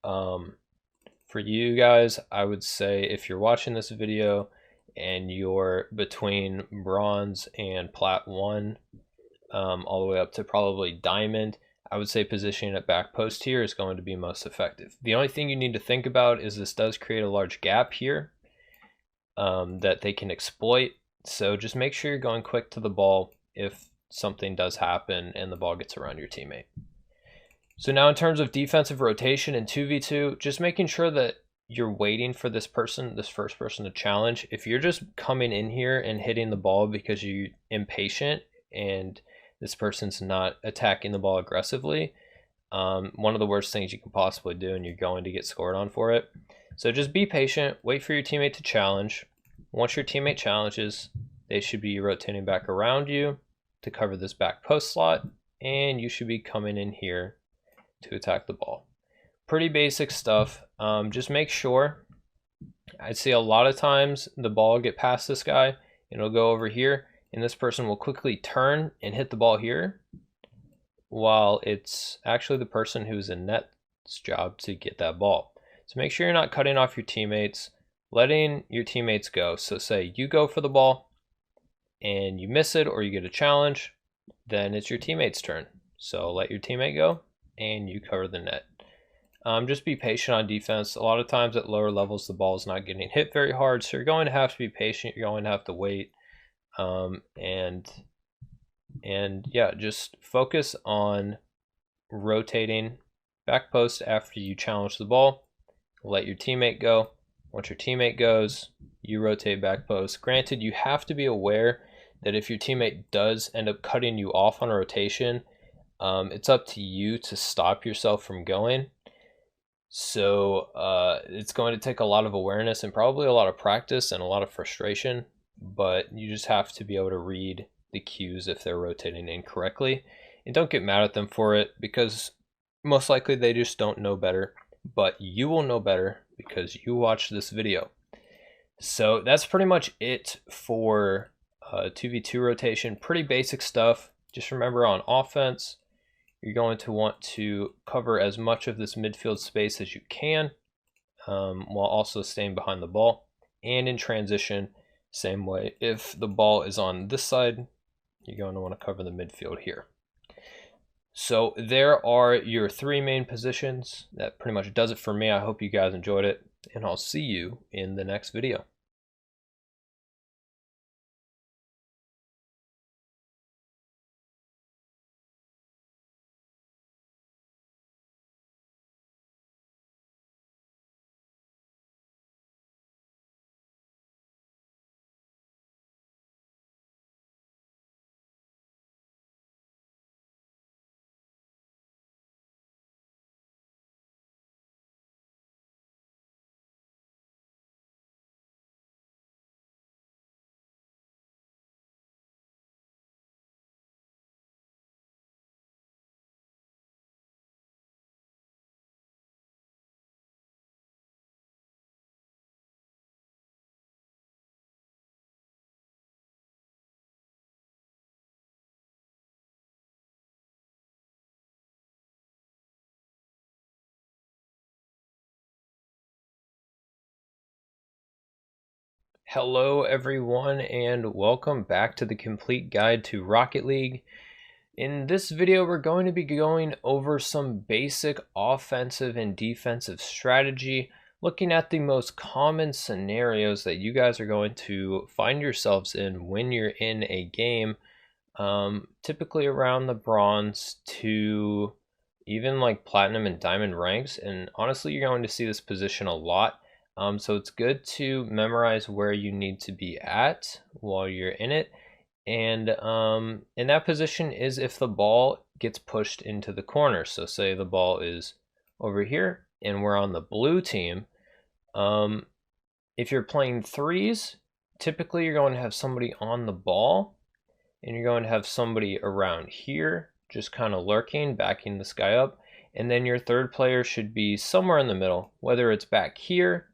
For you guys, I would say if you're watching this video and you're between bronze and plat 1, all the way up to probably diamond, I would say positioning at back post here is going to be most effective. The only thing you need to think about is this does create a large gap here that they can exploit. So just make sure you're going quick to the ball if something does happen and the ball gets around your teammate. So now in terms of defensive rotation in 2v2, just making sure that you're waiting for this first person to challenge. If you're just coming in here and hitting the ball because you're impatient and this person's not attacking the ball aggressively, one of the worst things you can possibly do, and you're going to get scored on for it. So just be patient, wait for your teammate to challenge. Once your teammate challenges, they should be rotating back around you to cover this back post slot, and you should be coming in here to attack the ball. Pretty basic stuff. Just make sure, I see a lot of times the ball will get past this guy, and it'll go over here, and this person will quickly turn and hit the ball here, while it's actually the person who's in net's job to get that ball. So make sure you're not cutting off your teammates, letting your teammates go. So say you go for the ball and you miss it or you get a challenge, then it's your teammate's turn. So let your teammate go and you cover the net. Just be patient on defense. A lot of times at lower levels, the ball is not getting hit very hard. So you're going to have to be patient. You're going to have to wait. And yeah, just focus on rotating back post after you challenge the ball. Let your teammate go. Once your teammate goes, you rotate back post. Granted, you have to be aware that if your teammate does end up cutting you off on a rotation, it's up to you to stop yourself from going. So it's going to take a lot of awareness and probably a lot of practice and a lot of frustration, but you just have to be able to read the cues if they're rotating incorrectly. And don't get mad at them for it, because most likely they just don't know better. But you will know better because you watched this video. So that's pretty much it for 2v2 rotation. Pretty basic stuff. Just remember, on offense, you're going to want to cover as much of this midfield space as you can, while also staying behind the ball. And in transition, same way. If the ball is on this side, you're going to want to cover the midfield here. So there are your 3 main positions. That pretty much does it for me. I hope you guys enjoyed it, and I'll see you in the next video. Hello everyone and welcome back to the complete guide to Rocket League. In this video we're going to be going over some basic offensive and defensive strategy, looking at the most common scenarios that you guys are going to find yourselves in when you're in a game, typically around the bronze to even like platinum and diamond ranks. And honestly, you're going to see this position a lot. So it's good to memorize where you need to be at while you're in it. And in that position is if the ball gets pushed into the corner. So say the ball is over here and we're on the blue team. If you're playing threes, typically you're going to have somebody on the ball and you're going to have somebody around here just kind of lurking, backing this guy up. And then your third player should be somewhere in the middle, whether it's back here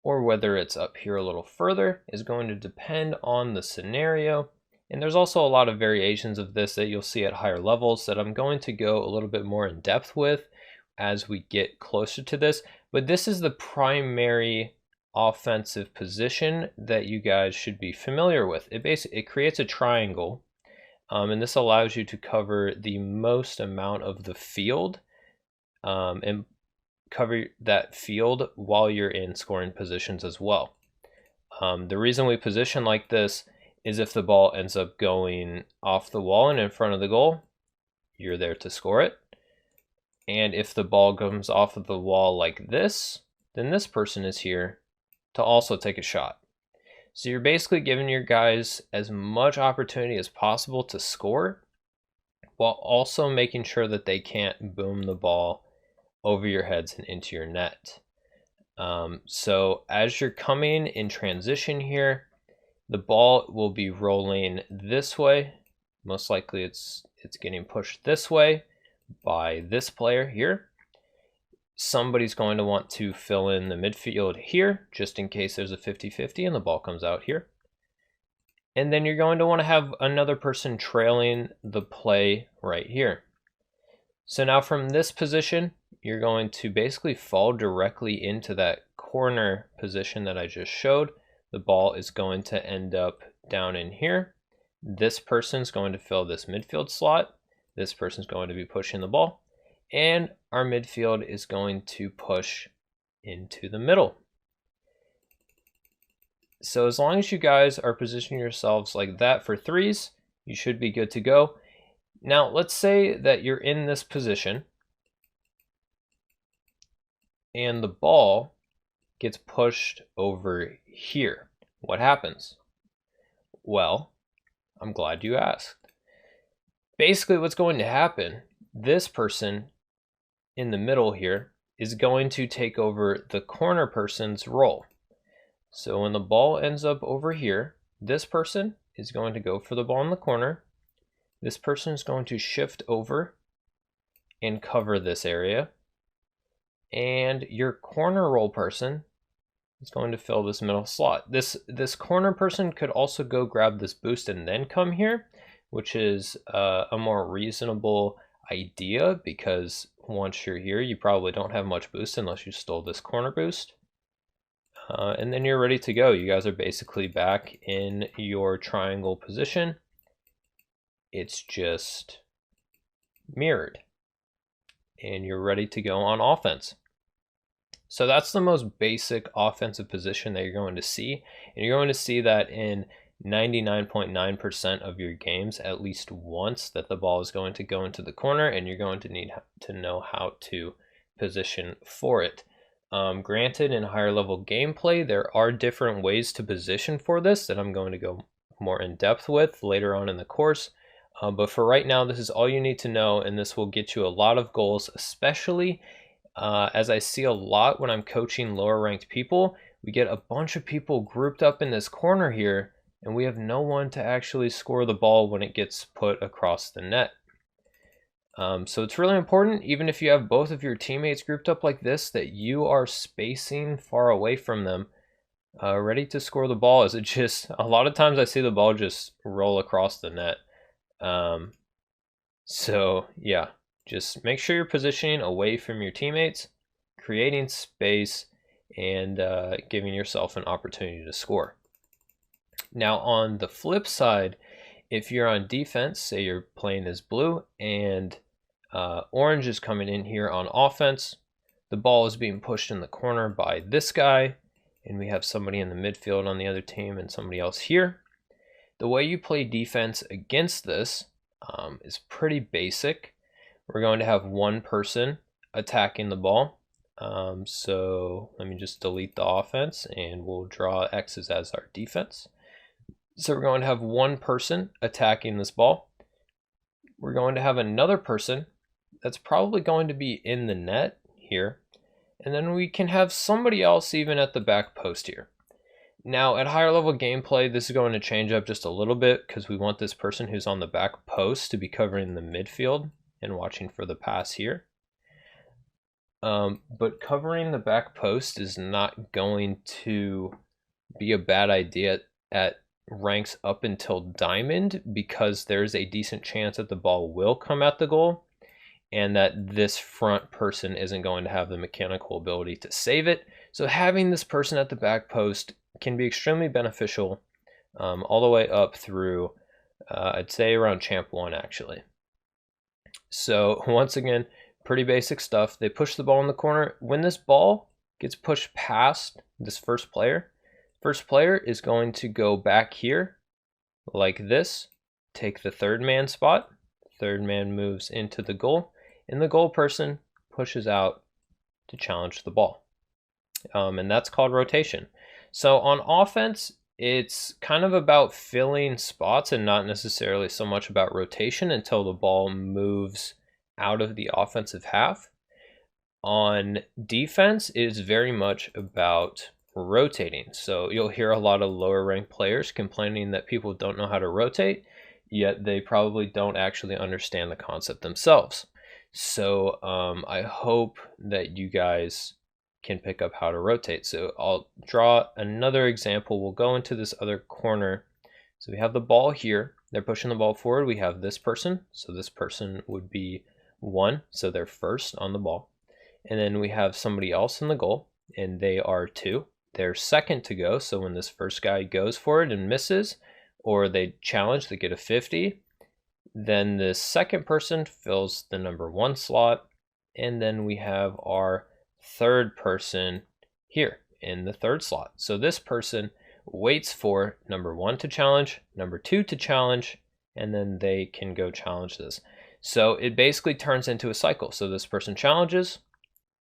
or whether it's up here a little further is going to depend on the scenario. And there's also a lot of variations of this that you'll see at higher levels that I'm going to go a little bit more in depth with as we get closer to this. But this is the primary offensive position that you guys should be familiar with. It creates a triangle, and this allows you to cover the most amount of the field and cover that field while you're in scoring positions as well. The reason we position like this is if the ball ends up going off the wall and in front of the goal, you're there to score it. And if the ball comes off of the wall like this, then this person is here to also take a shot. So you're basically giving your guys as much opportunity as possible to score while also making sure that they can't boom the ball over your heads and into your net. So as you're coming in transition here, the ball will be rolling this way. Most likely it's getting pushed this way by this player here. Somebody's going to want to fill in the midfield here, just in case there's a 50-50 and the ball comes out here. And then you're going to want to have another person trailing the play right here. So now from this position, you're going to basically fall directly into that corner position that I just showed. The ball is going to end up down in here. This person's going to fill this midfield slot. This person's going to be pushing the ball. And our midfield is going to push into the middle. So as long as you guys are positioning yourselves like that for threes, you should be good to go. Now, let's say that you're in this position and the ball gets pushed over here. What happens? Well, I'm glad you asked. Basically, what's going to happen, this person in the middle here is going to take over the corner person's role. So when the ball ends up over here, this person is going to go for the ball in the corner. This person is going to shift over and cover this area. And your corner role person is going to fill this middle slot. This corner person could also go grab this boost and then come here, which is a more reasonable idea because once you're here, you probably don't have much boost unless you stole this corner boost. And then you're ready to go. You guys are basically back in your triangle position. It's just mirrored. And you're ready to go on offense. So that's the most basic offensive position that you're going to see. And you're going to see that in 99.9% of your games at least once that the ball is going to go into the corner and you're going to need to know how to position for it. Granted, in higher level gameplay, there are different ways to position for this that I'm going to go more in depth with later on in the course. But for right now, this is all you need to know, and this will get you a lot of goals, especially as I see a lot when I'm coaching lower ranked people. We get a bunch of people grouped up in this corner here, and we have no one to actually score the ball when it gets put across the net. So it's really important, even if you have both of your teammates grouped up like this, that you are spacing far away from them, ready to score the ball. As it just, a lot of times I see the ball just roll across the net. So yeah, just make sure you're positioning away from your teammates, creating space, and giving yourself an opportunity to score. Now on the flip side, if you're on defense, say you're playing as blue and orange is coming in here on offense, the ball is being pushed in the corner by this guy, and we have somebody in the midfield on the other team and somebody else here. The way you play defense against this is pretty basic. We're going to have one person attacking the ball. So let me just delete the offense and we'll draw X's as our defense. So we're going to have one person attacking this ball. We're going to have another person that's probably going to be in the net here. And then we can have somebody else even at the back post here. Now at higher level gameplay, this is going to change up just a little bit because we want this person who's on the back post to be covering the midfield and watching for the pass here. But covering the back post is not going to be a bad idea at ranks up until diamond, because there's a decent chance that the ball will come at the goal and that this front person isn't going to have the mechanical ability to save it. So having this person at the back post can be extremely beneficial all the way up through, I'd say around Champ 1 actually. So once again, pretty basic stuff. They push the ball in the corner. When this ball gets pushed past this first player is going to go back here like this, take the third man spot. Third man moves into the goal, and the goal person pushes out to challenge the ball. And that's called rotation. So on offense, it's kind of about filling spots and not necessarily so much about rotation until the ball moves out of the offensive half. On defense, it is very much about rotating. So you'll hear a lot of lower ranked players complaining that people don't know how to rotate, yet they probably don't actually understand the concept themselves. So I hope that you guys can pick up how to rotate. So I'll draw another example. We'll go into this other corner. So we have the ball here. They're pushing the ball forward. We have this person. So this person would be 1. So they're first on the ball. And then we have somebody else in the goal, and they are 2. They're second to go. So when this first guy goes for it and misses, or they challenge, they get a 50. Then the second person fills the number 1 slot. And then we have our third person here in the third slot. So this person waits for number 1 to challenge, number 2 to challenge, and then they can go challenge this. So it basically turns into a cycle. So this person challenges,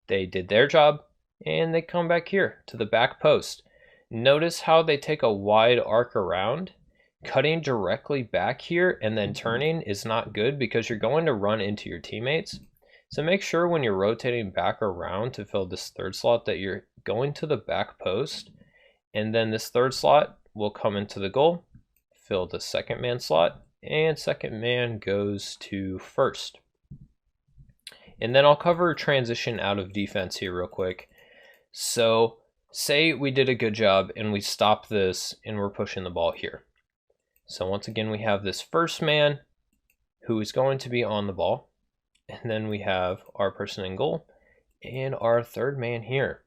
they did their job, and they come back here to the back post. Notice how they take a wide arc around. Cutting directly back here and then turning is not good because you're going to run into your teammates. So make sure when you're rotating back around to fill this third slot that you're going to the back post, and then this third slot will come into the goal, fill the second man slot, and second man goes to first. And then I'll cover transition out of defense here real quick. So say we did a good job and we stop this and we're pushing the ball here. So once again, we have this first man who is going to be on the ball. And then we have our person in goal and our third man here.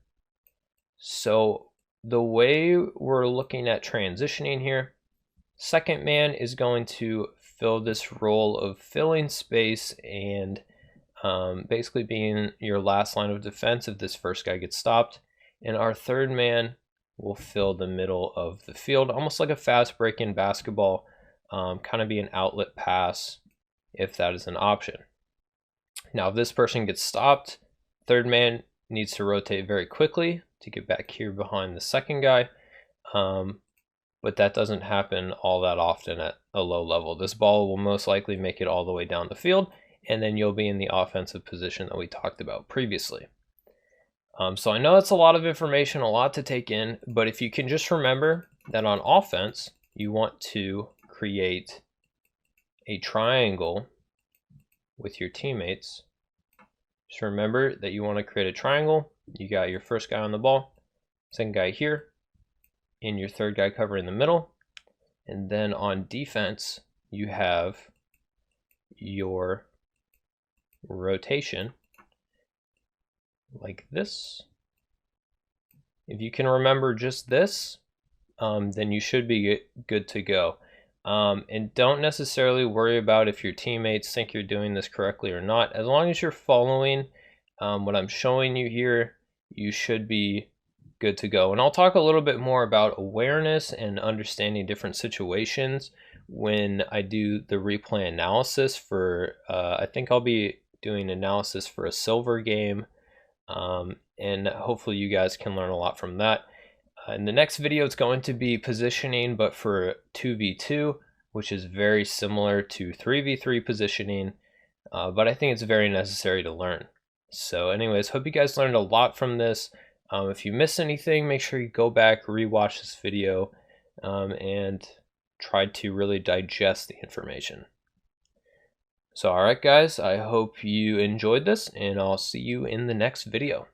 So the way we're looking at transitioning here, second man is going to fill this role of filling space and basically being your last line of defense if this first guy gets stopped. And our third man will fill the middle of the field, almost like a fast break in basketball, kind of be an outlet pass if that is an option. Now, if this person gets stopped, third man needs to rotate very quickly to get back here behind the second guy. But that doesn't happen all that often at a low level. This ball will most likely make it all the way down the field, and then you'll be in the offensive position that we talked about previously. So I know that's a lot of information, a lot to take in, but if you can just remember that on offense, you want to create a triangle with your teammates. Just remember that you want to create a triangle. You got your first guy on the ball, second guy here, and your third guy covering the middle. And then on defense, you have your rotation like this. If you can remember just this, then you should be good to go. And don't necessarily worry about if your teammates think you're doing this correctly or not. As long as you're following what I'm showing you here, you should be good to go. And I'll talk a little bit more about awareness and understanding different situations when I do the replay analysis for, I think I'll be doing analysis for a silver game, and hopefully you guys can learn a lot from that. In the next video, it's going to be positioning, but for 2v2, which is very similar to 3v3 positioning, but I think it's very necessary to learn. So anyways, hope you guys learned a lot from this. If you missed anything, make sure you go back, rewatch this video, and try to really digest the information. So alright guys, I hope you enjoyed this, and I'll see you in the next video.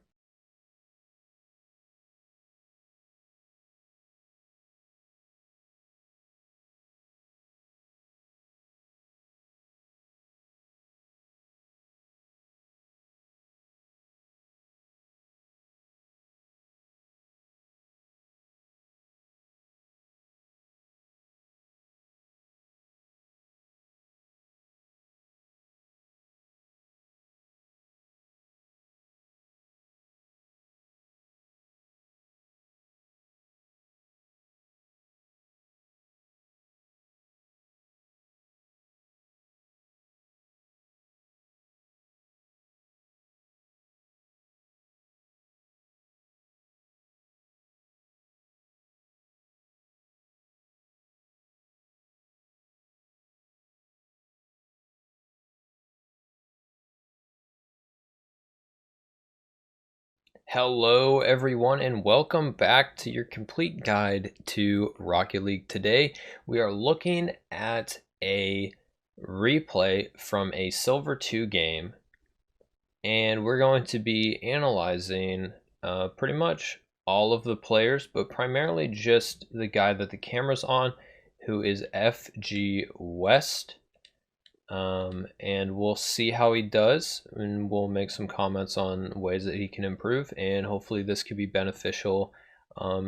Hello everyone, and welcome back to your complete guide to Rocket League. Today we are looking at a replay from a Silver 2 game, and we're going to be analyzing pretty much all of the players, but primarily just the guy that the camera's on, who is FG West. And we'll see how he does, and we'll make some comments on ways that he can improve, and hopefully this could be beneficial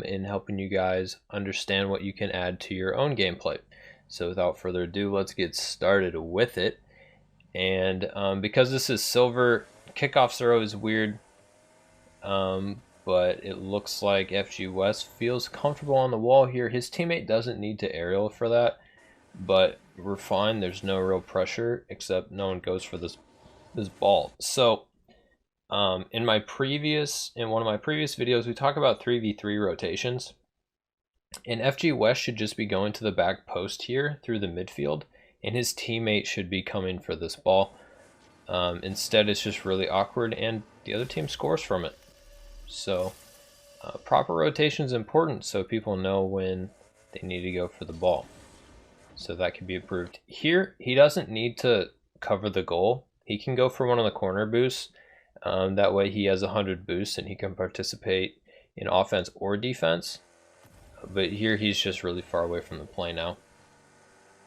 in helping you guys understand what you can add to your own gameplay. So without further ado, let's get started with it. And because this is silver, kickoffs are always weird, but it looks like FG West feels comfortable on the wall here. His teammate doesn't need to aerial for that, but we're fine. There's no real pressure, except no one goes for this ball. So in one of my previous videos, we talk about 3v3 rotations, and FG West should just be going to the back post here through the midfield, and his teammate should be coming for this ball. Instead, it's just really awkward, and the other team scores from it. So proper rotation is important, so people know when they need to go for the ball. So that can be improved. Here, he doesn't need to cover the goal. He can go for one of the corner boosts. That way he has 100 boosts and he can participate in offense or defense. But here he's just really far away from the play now.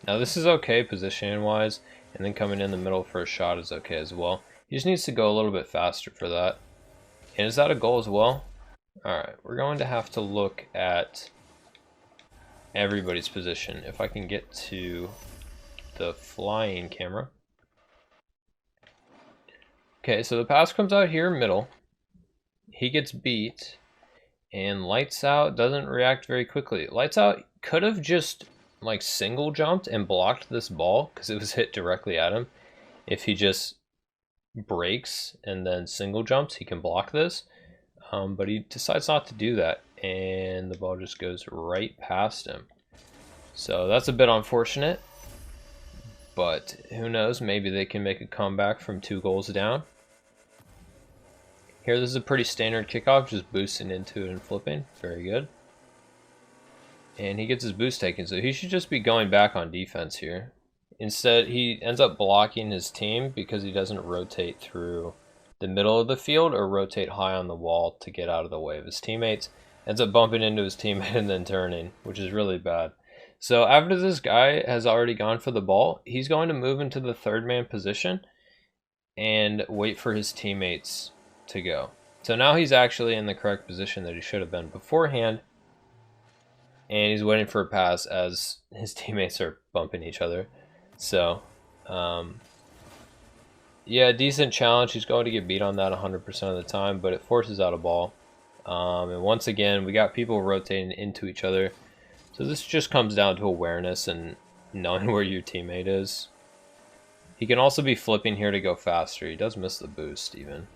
Now this is okay positioning wise, and then coming in the middle for a shot is okay as well. He just needs to go a little bit faster for that. And is that a goal as well? Alright, we're going to have to look at everybody's position. If I can get to the flying camera. Okay, so the pass comes out here middle. He gets beat, and Lights Out doesn't react very quickly. Lights Out could have just like single jumped and blocked this ball because it was hit directly at him. If he just breaks and then single jumps, he can block this. But he decides not to do that, and the ball just goes right past him. So that's a bit unfortunate, but who knows, maybe they can make a comeback from 2 goals down. Here, this is a pretty standard kickoff, just boosting into it and flipping. Very good. And he gets his boost taken, so he should just be going back on defense here. Instead, he ends up blocking his team because he doesn't rotate through the middle of the field or rotate high on the wall to get out of the way of his teammates. Ends up bumping into his teammate and then turning, which is really bad. So after this guy has already gone for the ball, he's going to move into the 3rd man position and wait for his teammates to go. So now he's actually in the correct position that he should have been beforehand. And he's waiting for a pass as his teammates are bumping each other. So, yeah, decent challenge. He's going to get beat on that 100% of the time, but it forces out a ball. And once again, we got people rotating into each other. So this just comes down to awareness and knowing where your teammate is. He can also be flipping here to go faster. He does miss the boost even.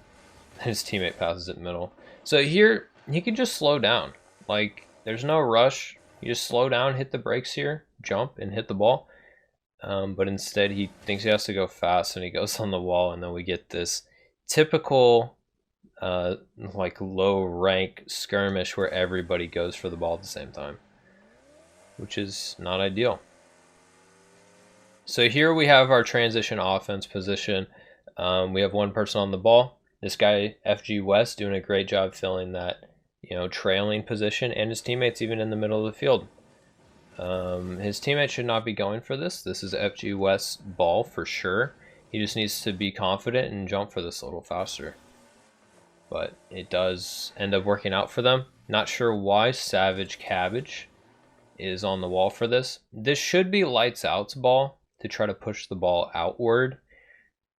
His teammate passes it middle. So here, he can just slow down. Like, there's no rush. You just slow down, hit the brakes here, jump, and hit the ball. But instead, he thinks he has to go fast, and he goes on the wall, and then we get this typical, like, low-rank skirmish where everybody goes for the ball at the same time, which is not ideal. So here we have our transition offense position. We have one person on the ball. This guy, FG West, doing a great job filling that, trailing position, and his teammates even in the middle of the field. His teammate should not be going for this. This is FG West's ball for sure. He just needs to be confident and jump for this a little faster. But it does end up working out for them. Not sure why Savage Cabbage is on the wall for this. This should be Lights Out's ball to try to push the ball outward.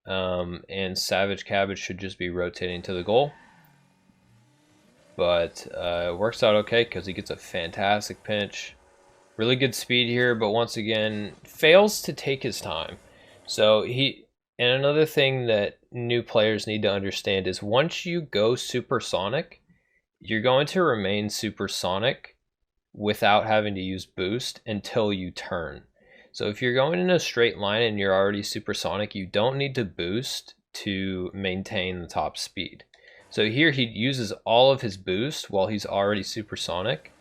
And Savage Cabbage should just be rotating to the goal. But it works out okay because he gets a fantastic pinch. Really good speed here, but once again, fails to take his time. So and another thing that new players need to understand is once you go supersonic, you're going to remain supersonic without having to use boost until you turn. So if you're going in a straight line and you're already supersonic, you don't need to boost to maintain the top speed. So here he uses all of his boost while he's already supersonic.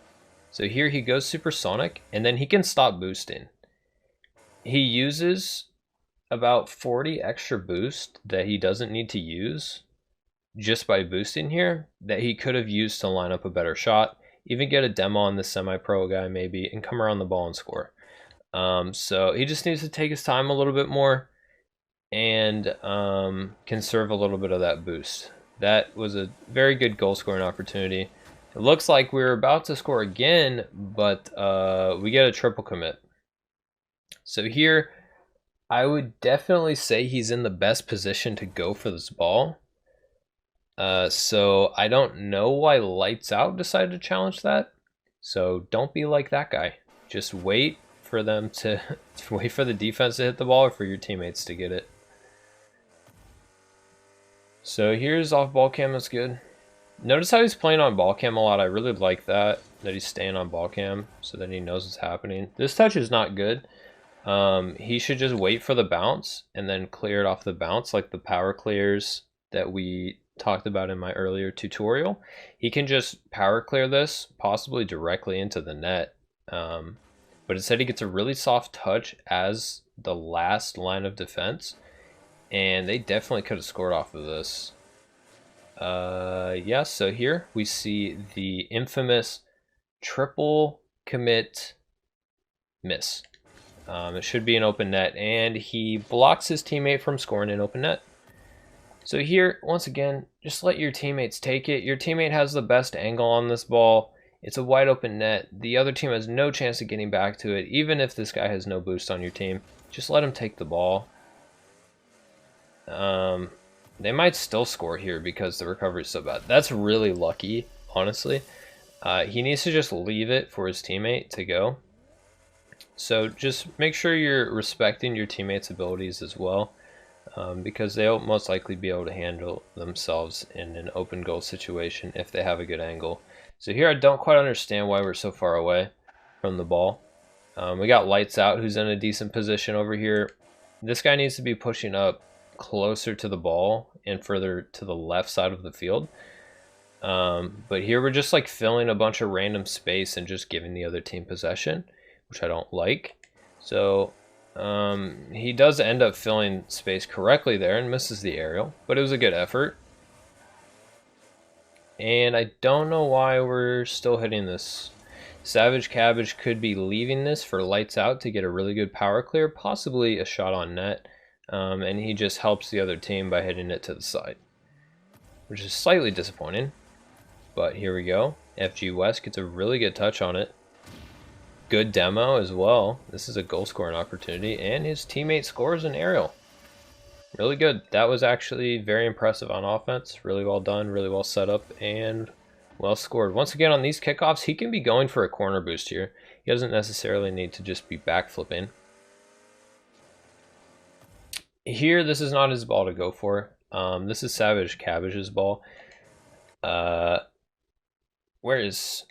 So here he goes supersonic, and then he can stop boosting. He uses about 40 extra boost that he doesn't need to use just by boosting here that he could have used to line up a better shot, even get a demo on the semi-pro guy maybe, and come around the ball and score. So he just needs to take his time a little bit more and conserve a little bit of that boost. That was a very good goal scoring opportunity. It looks like we're about to score again, but we get a triple commit. So here, I would definitely say he's in the best position to go for this ball. So I don't know why Lights Out decided to challenge that. So don't be like that guy. Just wait for them to wait for the defense to hit the ball or for your teammates to get it. So here's off ball cam. That's good. Notice how he's playing on ball cam a lot. I really like that he's staying on ball cam so that he knows what's happening. This touch is not good. He should just wait for the bounce and then clear it off the bounce like the power clears that we talked about in my earlier tutorial. He can just power clear this, possibly directly into the net. But instead he gets a really soft touch as the last line of defense. And they definitely could have scored off of this. Yeah, so here we see the infamous triple commit miss. It should be an open net, and he blocks his teammate from scoring an open net. So here, once again, just let your teammates take it. Your teammate has the best angle on this ball. It's a wide open net. The other team has no chance of getting back to it, even if this guy has no boost on your team. Just let him take the ball. They might still score here because the recovery is so bad. That's really lucky, honestly. He needs to just leave it for his teammate to go. So just make sure you're respecting your teammates' abilities as well, because they'll most likely be able to handle themselves in an open goal situation if they have a good angle. So here I don't quite understand why we're so far away from the ball. We got Lights Out, who's in a decent position over here. This guy needs to be pushing up closer to the ball and further to the left side of the field. But here we're just like filling a bunch of random space and just giving the other team possession, which I don't like. So he does end up filling space correctly there and misses the aerial, but it was a good effort. And I don't know why we're still hitting this. Savage Cabbage could be leaving this for Lights Out to get a really good power clear, possibly a shot on net. And he just helps the other team by hitting it to the side. which is slightly disappointing. But here we go. FG West gets a really good touch on it. Good demo as well. This is a goal scoring opportunity, and his teammate scores an aerial. Really good. That was actually very impressive on offense. Really well done, really well set up, and well scored. Once again, on these kickoffs, he can be going for a corner boost here. He doesn't necessarily need to just be backflipping. Here, this is not his ball to go for. This is Savage Cabbage's ball. Where is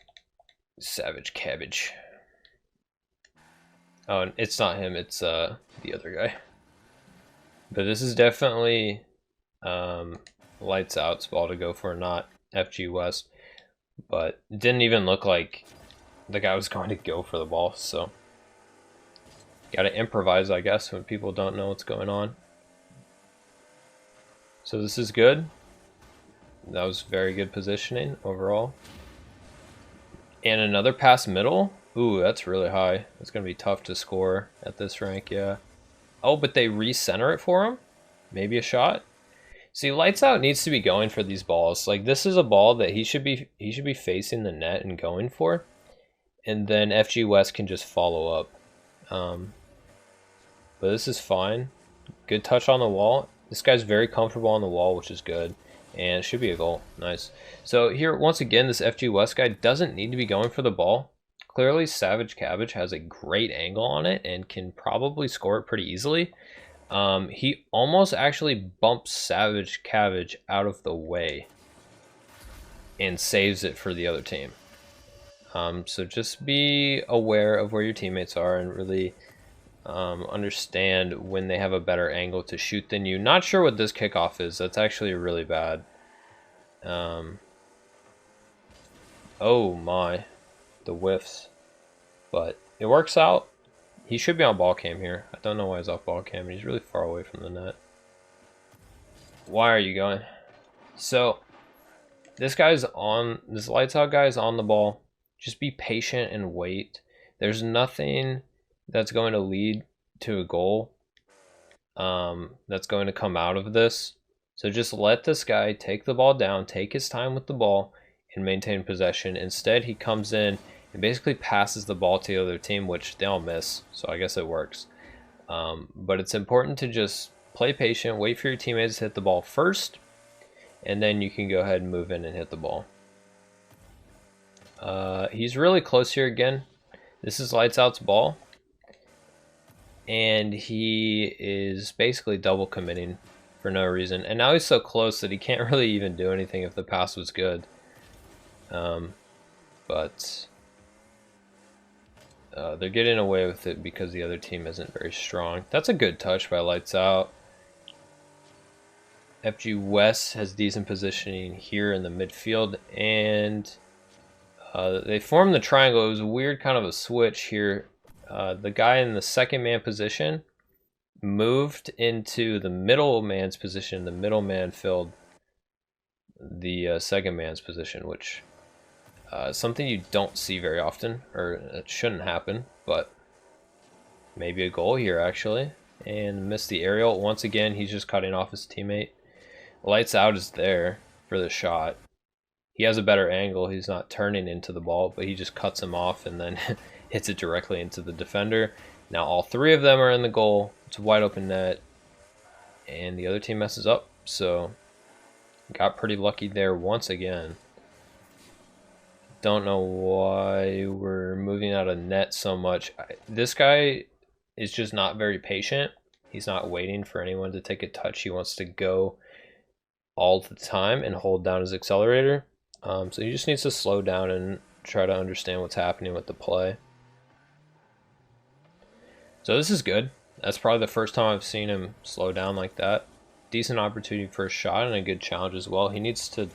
Savage Cabbage? Oh, it's not him, it's the other guy. But this is definitely Lights Out's ball to go for, not FG West. But it didn't even look like the guy was going to go for the ball, so gotta improvise, I guess, when people don't know what's going on. So this is good. That was very good positioning overall. And another pass middle. Ooh, that's really high. It's going to be tough to score at this rank, yeah. Oh, but they recenter it for him? Maybe a shot? See, Lights Out needs to be going for these balls. Like, this is a ball that he should be facing the net and going for. And then FG West can just follow up. But this is fine. Good touch on the wall. This guy's very comfortable on the wall, which is good. And it should be a goal. Nice. So here, once again, this FG West guy doesn't need to be going for the ball. Clearly, Savage Cabbage has a great angle on it and can probably score it pretty easily. He almost actually bumps Savage Cabbage out of the way and saves it for the other team. So just be aware of where your teammates are and really understand when they have a better angle to shoot than you. Not sure what this kickoff is. That's actually really bad. Oh my, the whiffs. But it works out. He should be on ball cam here. I don't know why he's off ball cam. He's really far away from the net. Why are you going? So this Lights Out guy is on the ball. Just be patient and wait. There's nothing that's going to lead to a goal that's going to come out of this. So just let this guy take the ball down, take his time with the ball, and maintain possession. Instead, he comes in and basically passes the ball to the other team, which they all miss, so I guess it works. But it's important to just play patient, wait for your teammates to hit the ball first, and then you can go ahead and move in and hit the ball. He's really close here again. This is Lights Out's ball. And he is basically double committing for no reason. And now he's so close that he can't really even do anything if the pass was good. But they're getting away with it because the other team isn't very strong. That's a good touch by Lights Out. FG West has decent positioning here in the midfield, and they formed the triangle. It was a weird kind of a switch here. The guy in the second man position moved into the middle man's position. The middle man filled the second man's position, which is something you don't see very often, or it shouldn't happen, but maybe a goal here actually. And missed the aerial. Once again, he's just cutting off his teammate. Lights Out is there for the shot. He has a better angle. He's not turning into the ball, but he just cuts him off and then hits it directly into the defender. Now all three of them are in the goal. It's a wide open net, and the other team messes up. So got pretty lucky there once again. Don't know why we're moving out of net so much. This guy is just not very patient. He's not waiting for anyone to take a touch. He wants to go all the time and hold down his accelerator. So he just needs to slow down and try to understand what's happening with the play. So this is good. That's probably the first time I've seen him slow down like that. Decent opportunity for a shot and a good challenge as well. He needs to...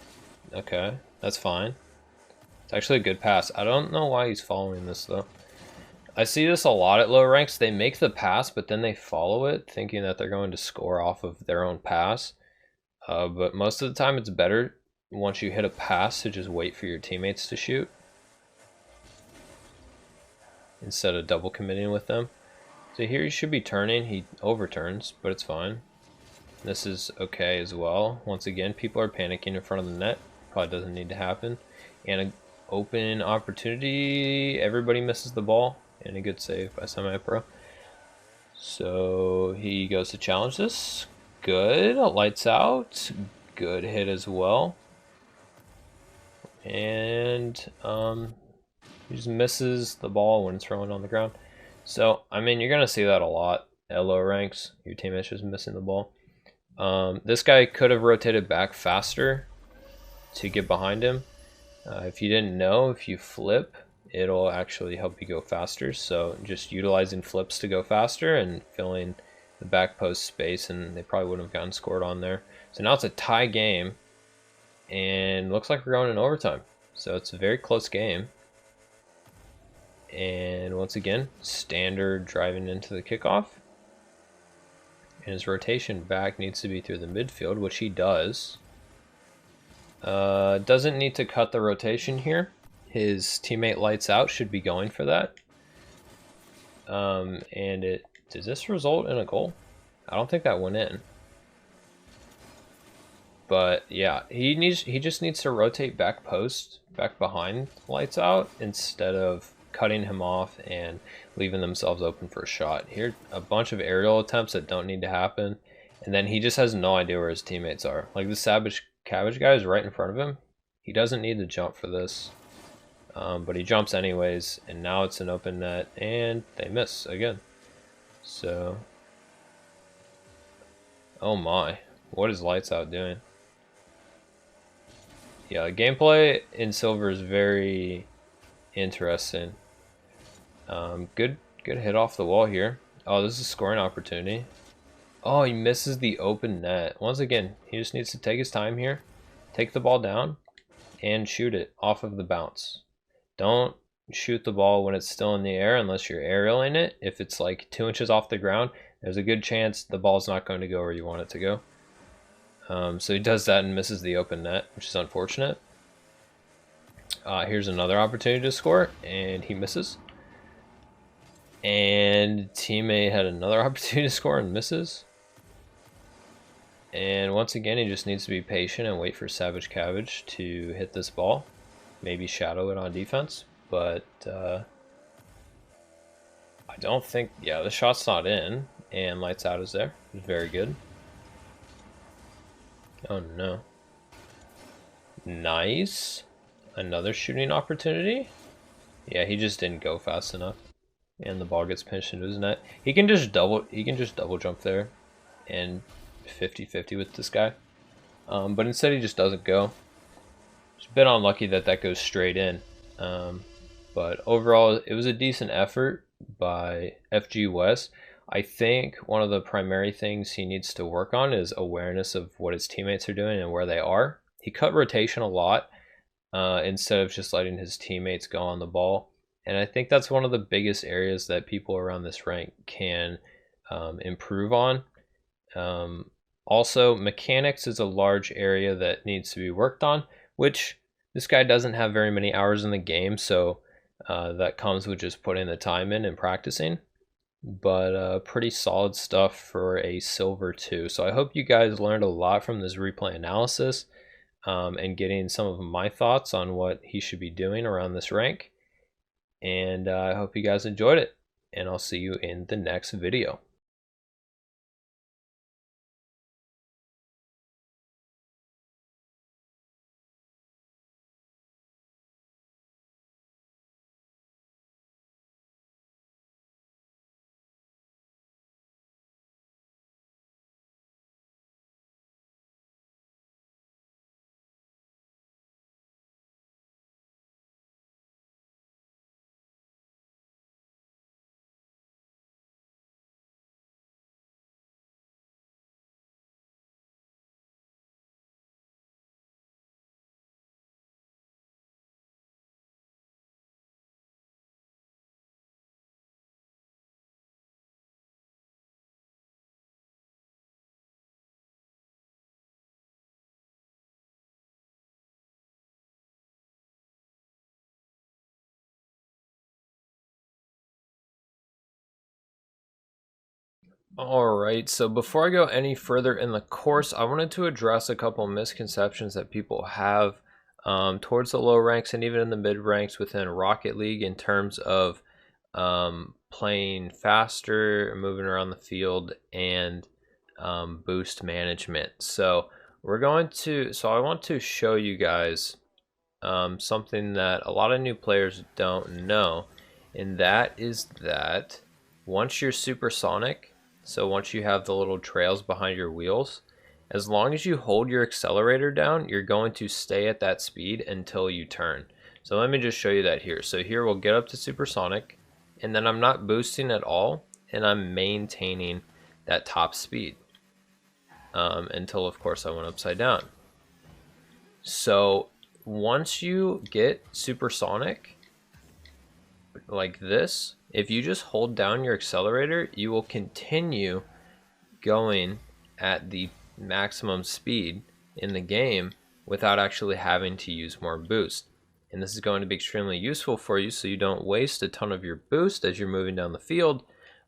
Okay, that's fine. It's actually a good pass. I don't know why he's following this though. I see this a lot at lower ranks. They make the pass, but then they follow it, thinking that they're going to score off of their own pass. But most of the time it's better once you hit a pass to just wait for your teammates to shoot instead of double committing with them. So here he should be turning. He overturns, but it's fine. This is okay as well. Once again, people are panicking in front of the net. Probably doesn't need to happen. And an open opportunity. Everybody misses the ball. And a good save by Semi-Pro. So he goes to challenge this. Good. Lights out. Good hit as well. And he just misses the ball when it's thrown on the ground. So, I mean, you're going to see that a lot at low ranks. Your teammate's just missing the ball. This guy could have rotated back faster to get behind him. If you didn't know, if you flip, it'll actually help you go faster. So just utilizing flips to go faster and filling the back post space, and they probably wouldn't have gotten scored on there. So now it's a tie game, and looks like we're going in overtime. So it's a very close game. And once again, Standard driving into the kickoff. And his rotation back needs to be through the midfield, which he does. Doesn't need to cut the rotation here. His teammate Lights Out should be going for that. And does this result in a goal? I don't think that went in. But yeah, he just needs to rotate back post, back behind Lights Out, instead of cutting him off and leaving themselves open for a shot. Here, a bunch of aerial attempts that don't need to happen, and then he just has no idea where his teammates are. Like the Savage Cabbage guy is right in front of him. He doesn't need to jump for this, but he jumps anyways, and now it's an open net, and they miss again. So, oh my, what is Lights Out doing? Yeah, gameplay in Silver is very interesting. Good hit off the wall here. Oh, this is a scoring opportunity. Oh, he misses the open net. Once again, he just needs to take his time here, take the ball down, and shoot it off of the bounce. Don't shoot the ball when it's still in the air unless you're aerialing it. If it's like 2 inches off the ground, there's a good chance the ball's not going to go where you want it to go. So he does that and misses the open net, which is unfortunate. Here's another opportunity to score, and he misses. And teammate had another opportunity to score and misses. And once again, he just needs to be patient and wait for Savage Cabbage to hit this ball. Maybe shadow it on defense, but I don't think, yeah, the shot's not in, and Lights Out is there. Very good. Oh no. Nice. Another shooting opportunity. Yeah, he just didn't go fast enough, and the ball gets pinched into his net. He can just double jump there and 50-50 with this guy, but instead he just doesn't go. It's a bit unlucky that that goes straight in, but overall it was a decent effort by FG West. I think one of the primary things he needs to work on is awareness of what his teammates are doing and where they are. He cut rotation a lot instead of just letting his teammates go on the ball. And I think that's one of the biggest areas that people around this rank can improve on. Also, mechanics is a large area that needs to be worked on, which this guy doesn't have very many hours in the game, so that comes with just putting the time in and practicing. But pretty solid stuff for a Silver 2. So I hope you guys learned a lot from this replay analysis and getting some of my thoughts on what he should be doing around this rank. And I hope you guys enjoyed it, and I'll see you in the next video. Alright, so before I go any further in the course, I wanted to address a couple misconceptions that people have towards the low ranks and even in the mid ranks within Rocket League in terms of playing faster, moving around the field, and boost management. So I want to show you guys something that a lot of new players don't know, and that is that once you're supersonic, so once you have the little trails behind your wheels, as long as you hold your accelerator down, you're going to stay at that speed until you turn. So let me just show you that here. So here we'll get up to supersonic, and then I'm not boosting at all, and I'm maintaining that top speed until, of course, I went upside down. So once you get supersonic like this, if you just hold down your accelerator, you will continue going at the maximum speed in the game without actually having to use more boost. And this is going to be extremely useful for you so you don't waste a ton of your boost as you're moving down the field,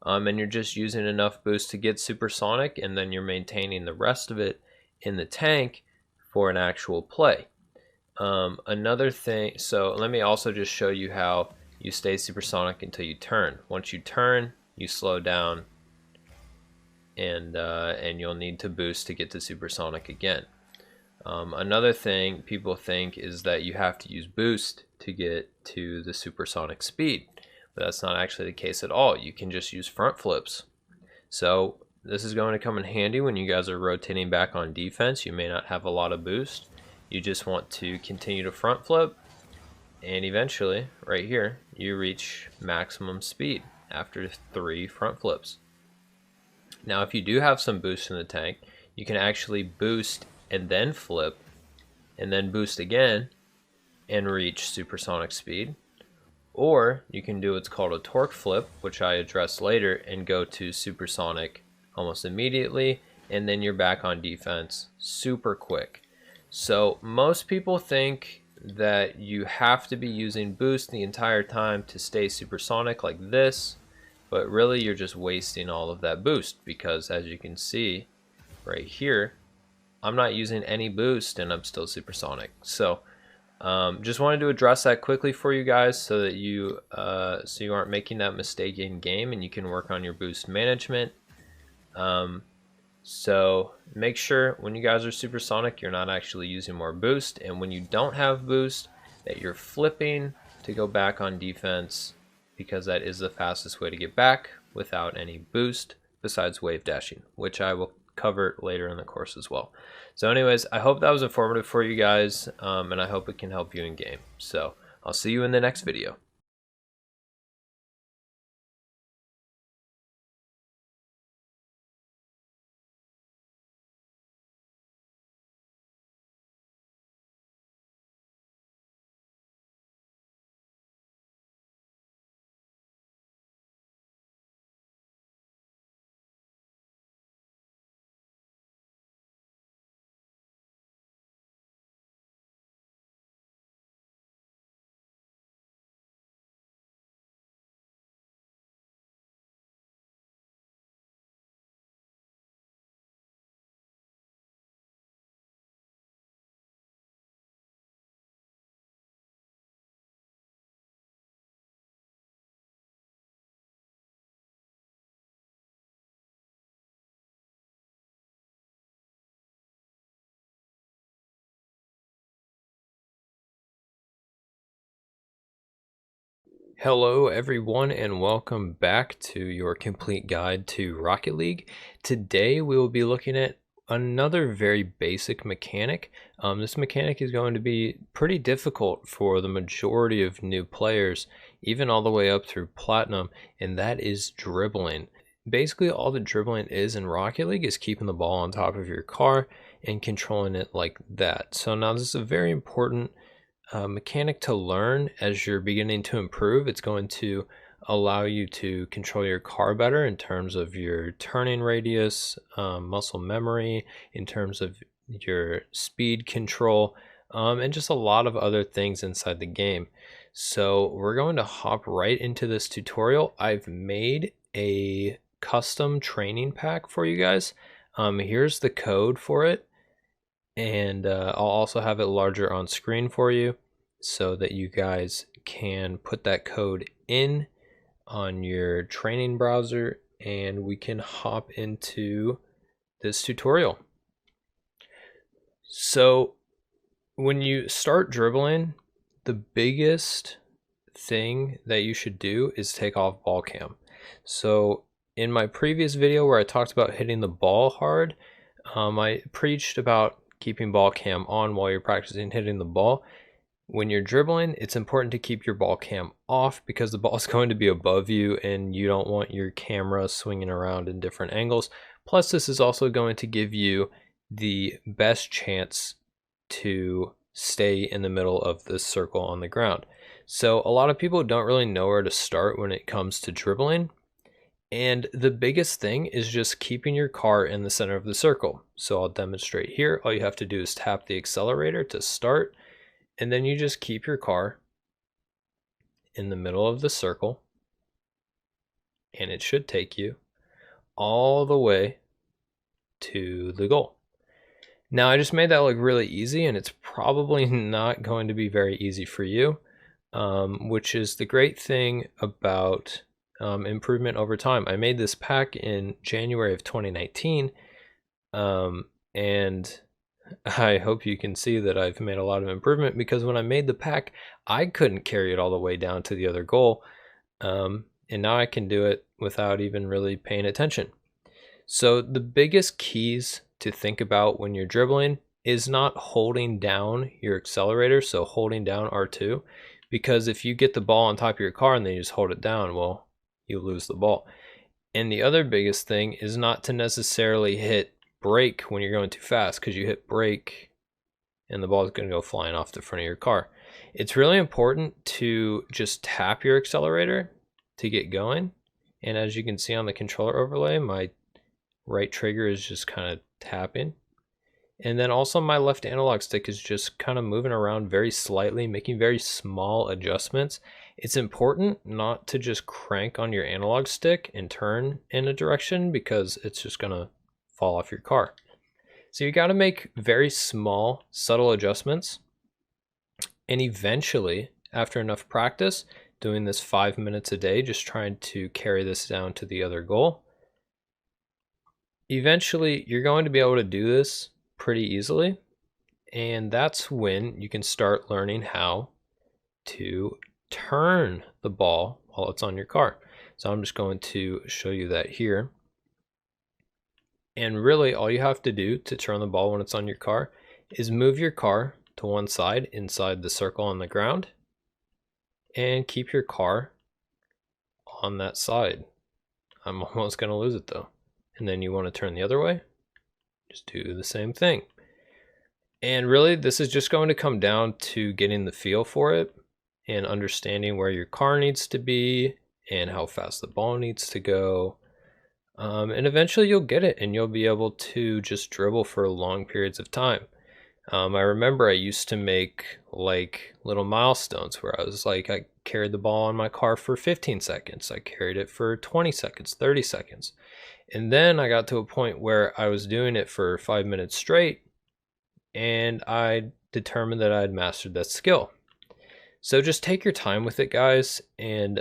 and you're just using enough boost to get supersonic, and then you're maintaining the rest of it in the tank for an actual play. Another thing, so let me also just show you how you stay supersonic until you turn. Once you turn, you slow down, and you'll need to boost to get to supersonic again. Another thing people think is that you have to use boost to get to the supersonic speed, but that's not actually the case at all. You can just use front flips. So this is going to come in handy when you guys are rotating back on defense. You may not have a lot of boost. You just want to continue to front flip, and eventually, right here, you reach maximum speed after 3 front flips. Now, if you do have some boost in the tank, you can actually boost and then flip, and then boost again, and reach supersonic speed. Or you can do what's called a torque flip, which I address later, and go to supersonic almost immediately, and then you're back on defense super quick. So most people think that you have to be using boost the entire time to stay supersonic like this, but really you're just wasting all of that boost, because as you can see right here, I'm not using any boost and I'm still supersonic. So just wanted to address that quickly for you guys so that you aren't making that mistake in game, and you can work on your boost management. So make sure when you guys are supersonic, you're not actually using more boost, and when you don't have boost, that you're flipping to go back on defense, because that is the fastest way to get back without any boost besides wave dashing, which I will cover later in the course as well. So anyways, I hope that was informative for you guys, and I hope it can help you in game. So I'll see you in the next video. Hello everyone, and welcome back to your complete guide to Rocket League. Today we will be looking at another very basic mechanic. This mechanic is going to be pretty difficult for the majority of new players, even all the way up through Platinum, and that is dribbling. Basically all the dribbling is in Rocket League is keeping the ball on top of your car and controlling it like that. So now this is a very important mechanic to learn as you're beginning to improve. It's going to allow you to control your car better in terms of your turning radius, muscle memory, in terms of your speed control, and just a lot of other things inside the game. So we're going to hop right into this tutorial. I've made a custom training pack for you guys. Here's the code for it, and I'll also have it larger on screen for you so that you guys can put that code in on your training browser, and we can hop into this tutorial. So when you start dribbling, the biggest thing that you should do is take off ball cam. So in my previous video where I talked about hitting the ball hard, I preached about keeping ball cam on while you're practicing hitting the ball. When you're dribbling, it's important to keep your ball cam off because the ball is going to be above you and you don't want your camera swinging around in different angles. Plus, this is also going to give you the best chance to stay in the middle of the circle on the ground. So a lot of people don't really know where to start when it comes to dribbling. And the biggest thing is just keeping your car in the center of the circle. So I'll demonstrate here. All you have to do is tap the accelerator to start. And then you just keep your car in the middle of the circle. And it should take you all the way to the goal. Now I just made that look really easy, and it's probably not going to be very easy for you, which is the great thing about improvement over time. I made this pack in January of 2019, and I hope you can see that I've made a lot of improvement, because when I made the pack, I couldn't carry it all the way down to the other goal, and now I can do it without even really paying attention. So the biggest keys to think about when you're dribbling is not holding down your accelerator, so holding down R2, because if you get the ball on top of your car and then you just hold it down, well, you lose the ball. And the other biggest thing is not to necessarily hit brake when you're going too fast, because you hit brake and the ball is going to go flying off the front of your car. It's really important to just tap your accelerator to get going. And as you can see on the controller overlay, my right trigger is just kind of tapping. And then also my left analog stick is just kind of moving around very slightly, making very small adjustments. It's important not to just crank on your analog stick and turn in a direction, because it's just going to fall off your car. So you got to make very small, subtle adjustments. And eventually, after enough practice, doing this 5 minutes a day, just trying to carry this down to the other goal, eventually you're going to be able to do this pretty easily. And that's when you can start learning how to turn the ball while it's on your car. So I'm just going to show you that here. And really all you have to do to turn the ball when it's on your car is move your car to one side inside the circle on the ground and keep your car on that side. I'm almost going to lose it though. And then you want to turn the other way, just do the same thing. And really this is just going to come down to getting the feel for it and understanding where your car needs to be and how fast the ball needs to go. And eventually you'll get it and you'll be able to just dribble for long periods of time. I remember I used to make like little milestones where I was like, I carried the ball on my car for 15 seconds. I carried it for 20 seconds, 30 seconds. And then I got to a point where I was doing it for 5 minutes straight, and I determined that I had mastered that skill. So just take your time with it, guys, and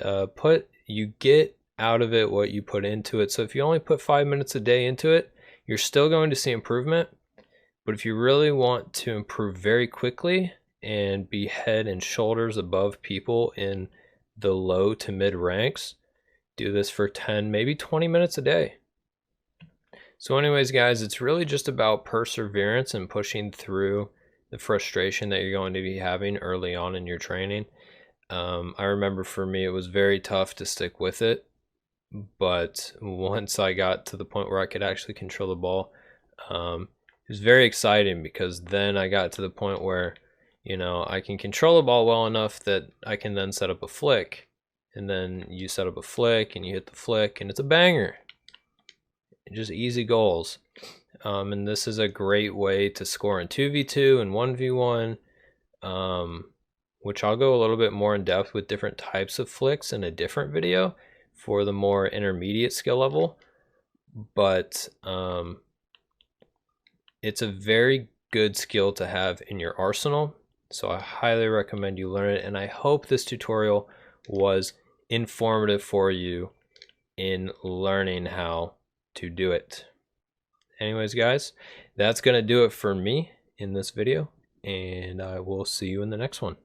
you get out of it what you put into it. So if you only put 5 minutes a day into it, you're still going to see improvement. But if you really want to improve very quickly and be head and shoulders above people in the low to mid ranks, do this for 10, maybe 20 minutes a day. So anyways, guys, it's really just about perseverance and pushing through the frustration that you're going to be having early on in your training. I remember for me, it was very tough to stick with it. But once I got to the point where I could actually control the ball, it was very exciting, because then I got to the point where, you know, I can control the ball well enough that I can then set up a flick. And then you set up a flick and you hit the flick and it's a banger. Just easy goals. And this is a great way to score in 2v2 and 1v1, which I'll go a little bit more in depth with different types of flicks in a different video for the more intermediate skill level. but it's a very good skill to have in your arsenal. So I highly recommend you learn it, and I hope this tutorial was informative for you in learning how to do it. Anyways, guys, that's going to do it for me in this video, and I will see you in the next one.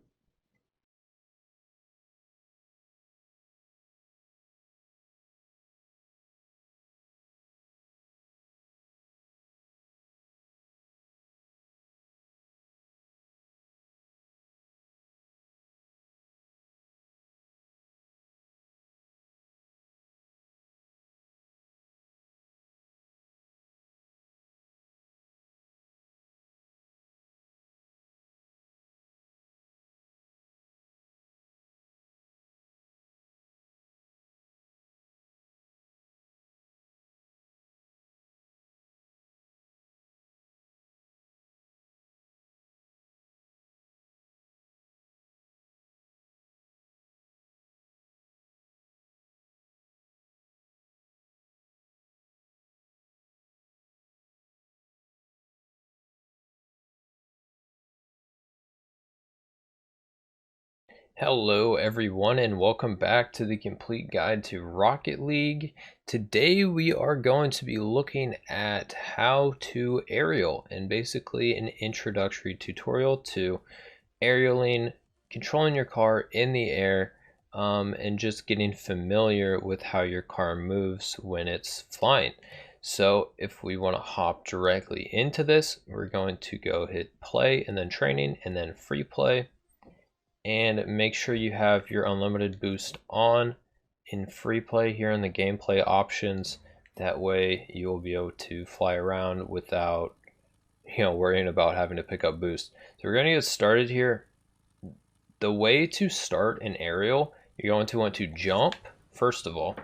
Hello everyone, and welcome back to the complete guide to Rocket League. Today we are going to be looking at how to aerial, and basically an introductory tutorial to aerialing, controlling your car in the air, and just getting familiar with how your car moves when it's flying. So if we want to hop directly into this, we're going to go hit play and then training and then free play. And make sure you have your unlimited boost on in free play here in the gameplay options. That way you'll be able to fly around without worrying about having to pick up boost. So we're going to get started here. The way to start an aerial, you're going to want to jump first of all,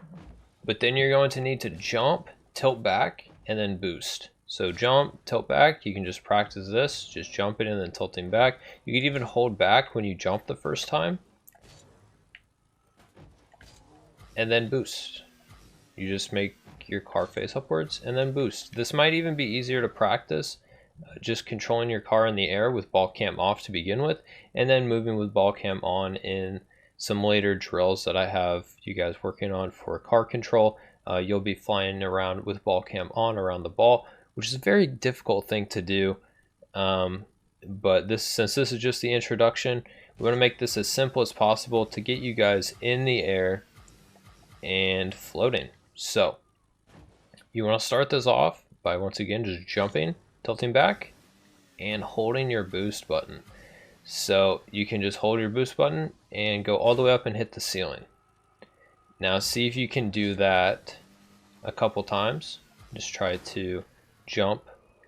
but then you're going to need to jump, tilt back, and then boost. So jump, tilt back, you can just practice this, just jumping and then tilting back. You can even hold back when you jump the first time. And then boost. You just make your car face upwards and then boost. This might even be easier to practice, just controlling your car in the air with ball cam off to begin with, and then moving with ball cam on in some later drills that I have you guys working on for car control. You'll be flying around with ball cam on around the ball, which is a very difficult thing to do. But since this is just the introduction, we want to make this as simple as possible to get you guys in the air and floating. So you want to start this off by once again just jumping, tilting back, and holding your boost button. So you can just hold your boost button and go all the way up and hit the ceiling. Now see if you can do that a couple times. Just try to jump,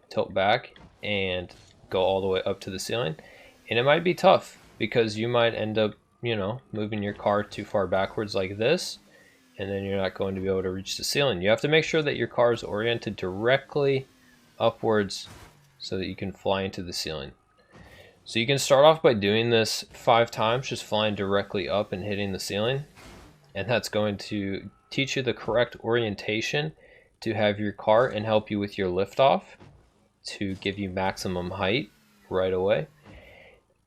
tilt back, and go all the way up to the ceiling. And it might be tough because you might end up, moving your car too far backwards like this, and then you're not going to be able to reach the ceiling. You have to make sure that your car is oriented directly upwards so that you can fly into the ceiling. So you can start off by doing this 5 times, just flying directly up and hitting the ceiling. And that's going to teach you the correct orientation to have your car and help you with your liftoff to give you maximum height right away.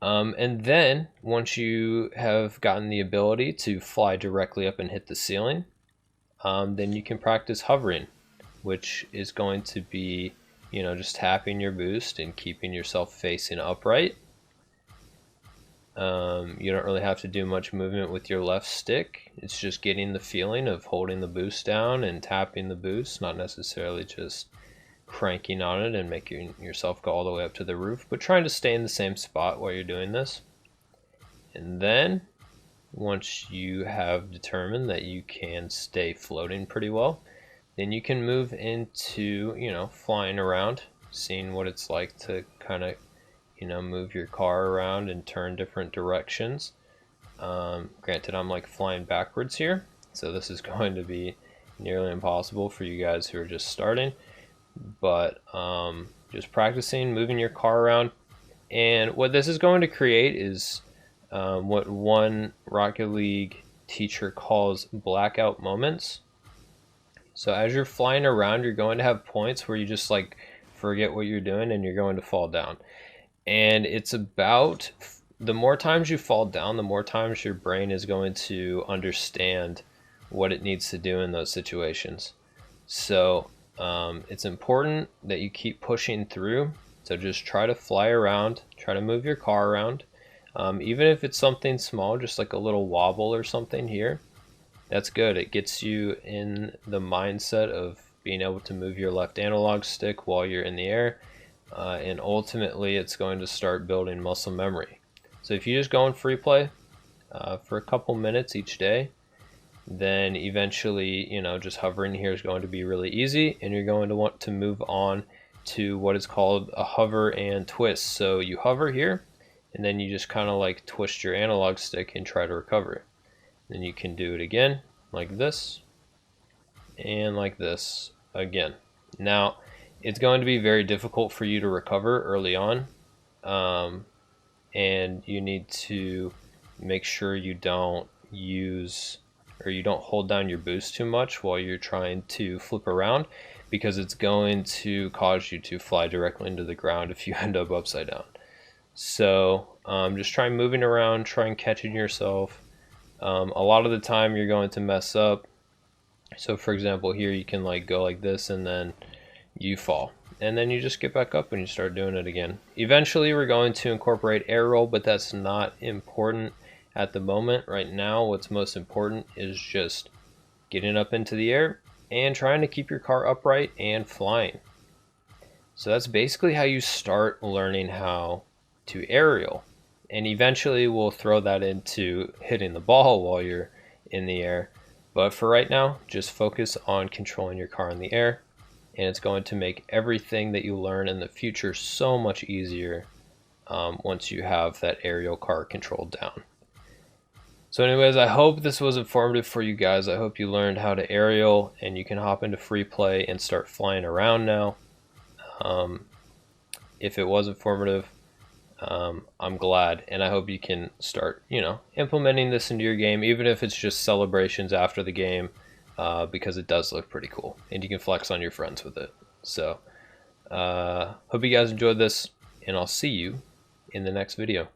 And then once you have gotten the ability to fly directly up and hit the ceiling, then you can practice hovering, which is going to be, just tapping your boost and keeping yourself facing upright. You don't really have to do much movement with your left stick. It's just getting the feeling of holding the boost down and tapping the boost, not necessarily just cranking on it and making yourself go all the way up to the roof, but trying to stay in the same spot while you're doing this. And then once you have determined that you can stay floating pretty well, then you can move into, flying around, seeing what it's like to kind of, move your car around and turn different directions. Granted, I'm like flying backwards here, so this is going to be nearly impossible for you guys who are just starting. But just practicing moving your car around. And what this is going to create is what one Rocket League teacher calls blackout moments. So as you're flying around, you're going to have points where you just like forget what you're doing and you're going to fall down. And it's about, the more times you fall down, the more times your brain is going to understand what it needs to do in those situations. So it's important that you keep pushing through. So just try to fly around, try to move your car around. Even if it's something small, just like a little wobble or something here, that's good. It gets you in the mindset of being able to move your left analog stick while you're in the air. And ultimately, it's going to start building muscle memory. So if you just go in free play for a couple minutes each day, then eventually, just hovering here is going to be really easy, and you're going to want to move on to what is called a hover and twist. So you hover here, and then you just kind of like twist your analog stick and try to recover it. Then you can do it again like this and like this again. Now it's going to be very difficult for you to recover early on, and you need to make sure you don't use, or you don't hold down your boost too much while you're trying to flip around, because it's going to cause you to fly directly into the ground if you end up upside down. So just try moving around, try and catching yourself. A lot of the time you're going to mess up. So for example, here you can like go like this and then you fall, and then you just get back up and you start doing it again. Eventually we're going to incorporate air roll, but that's not important at the moment. Right now what's most important is just getting up into the air and trying to keep your car upright and flying. So that's basically how you start learning how to aerial, and eventually we'll throw that into hitting the ball while you're in the air. But for right now, just focus on controlling your car in the air, and it's going to make everything that you learn in the future so much easier once you have that aerial car controlled down. So anyways, I hope this was informative for you guys. I hope you learned how to aerial, and you can hop into free play and start flying around now. If it was informative, I'm glad, and I hope you can start, implementing this into your game, even if it's just celebrations after the game, because it does look pretty cool, and you can flex on your friends with it. So, hope you guys enjoyed this, and I'll see you in the next video.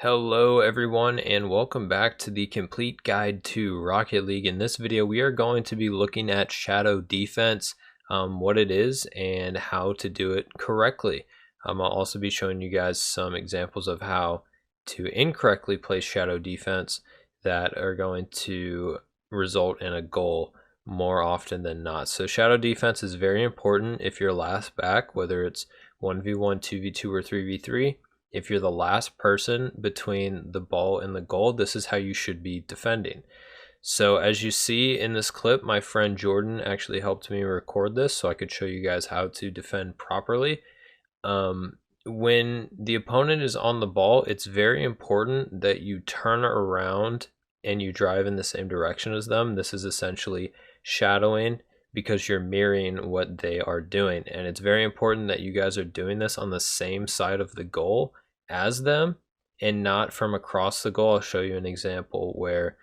Hello everyone, and welcome back to the complete guide to Rocket League. In this video we are going to be looking at shadow defense, what it is and how to do it correctly. I'll also be showing you guys some examples of how to incorrectly play shadow defense that are going to result in a goal more often than not. So shadow defense is very important if you're last back, whether it's 1v1, 2v2, or 3v3. If you're the last person between the ball and the goal, this is how you should be defending. So as you see in this clip, my friend Jordan actually helped me record this so I could show you guys how to defend properly. When the opponent is on the ball, it's very important that you turn around and you drive in the same direction as them. This is essentially shadowing, because you're mirroring what they are doing, and it's very important that you guys are doing this on the same side of the goal as them and not from across the goal. I'll show you an example where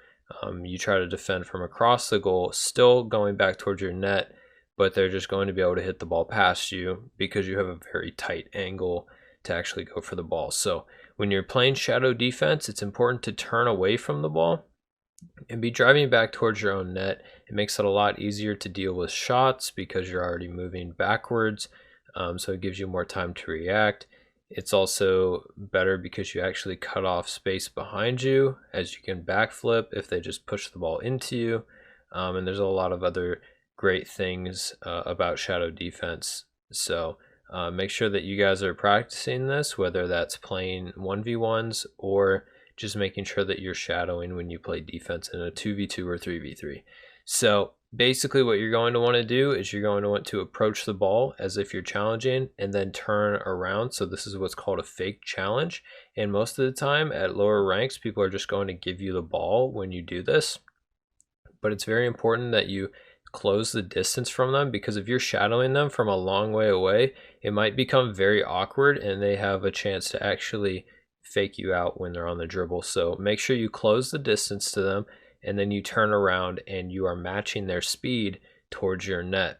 you try to defend from across the goal, still going back towards your net, but they're just going to be able to hit the ball past you because you have a very tight angle to actually go for the ball. So when you're playing shadow defense, it's important to turn away from the ball and be driving back towards your own net It makes it a lot easier to deal with shots because you're already moving backwards, so it gives you more time to react. It's also better because you actually cut off space behind you, as you can backflip if they just push the ball into you. And there's a lot of other great things about shadow defense. So make sure that you guys are practicing this, whether that's playing 1v1s or just making sure that you're shadowing when you play defense in a 2v2 or 3v3. So basically what you're going to want to do is you're going to want to approach the ball as if you're challenging and then turn around. So this is what's called a fake challenge. And most of the time at lower ranks, people are just going to give you the ball when you do this. But it's very important that you close the distance from them, because if you're shadowing them from a long way away, it might become very awkward and they have a chance to actually fake you out when they're on the dribble. So make sure you close the distance to them, and then you turn around and you are matching their speed towards your net.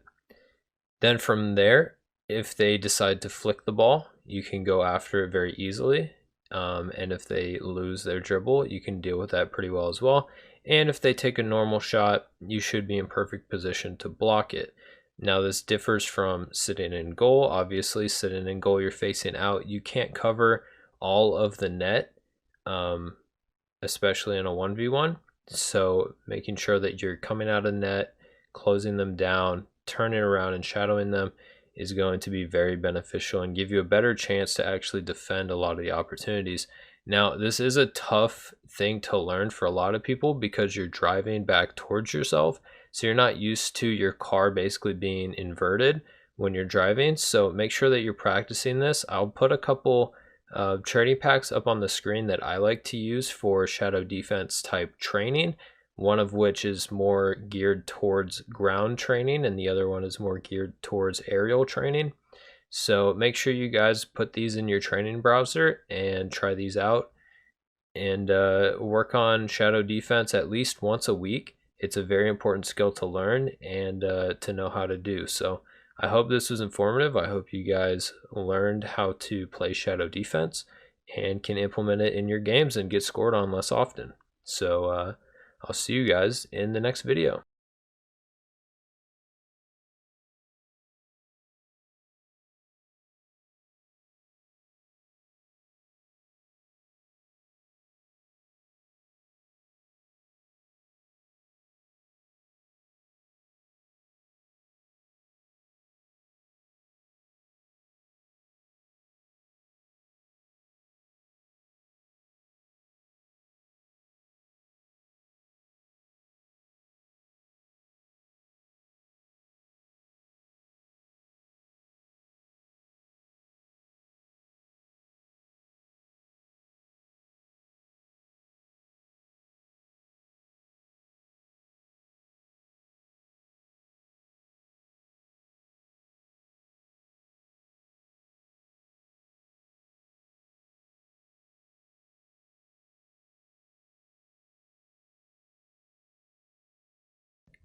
Then from there, if they decide to flick the ball, you can go after it very easily. And if they lose their dribble, you can deal with that pretty well as well. And if they take a normal shot, you should be in perfect position to block it. Now this differs from sitting in goal. Obviously, sitting in goal, you're facing out. You can't cover all of the net, especially in a 1v1. So making sure that you're coming out of net, closing them down, turning around and shadowing them is going to be very beneficial and give you a better chance to actually defend a lot of the opportunities. Now, this is a tough thing to learn for a lot of people because you're driving back towards yourself. So you're not used to your car basically being inverted when you're driving. So make sure that you're practicing this. I'll put a couple training packs up on the screen that I like to use for shadow defense type training. One of which is more geared towards ground training and the other one is more geared towards aerial training. So make sure you guys put these in your training browser and try these out and work on shadow defense at least once a week. It's a very important skill to learn and to know how to do. So I hope this was informative. I hope you guys learned how to play shadow defense and can implement it in your games and get scored on less often. So I'll see you guys in the next video.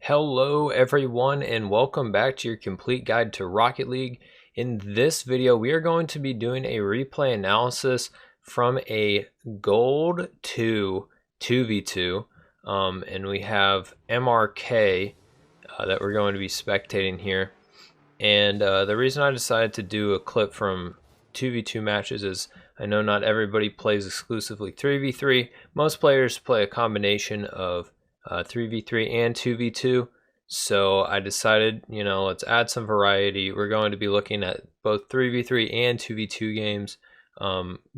Hello everyone and welcome back to your complete guide to Rocket League. In this video we are going to be doing a replay analysis from a gold to 2v2 and we have MRK that we're going to be spectating here. And the reason I decided to do a clip from 2v2 matches is I know not everybody plays exclusively 3v3. Most players play a combination of 3v3 and 2v2. So I decided, let's add some variety. We're going to be looking at both 3v3 and 2v2 games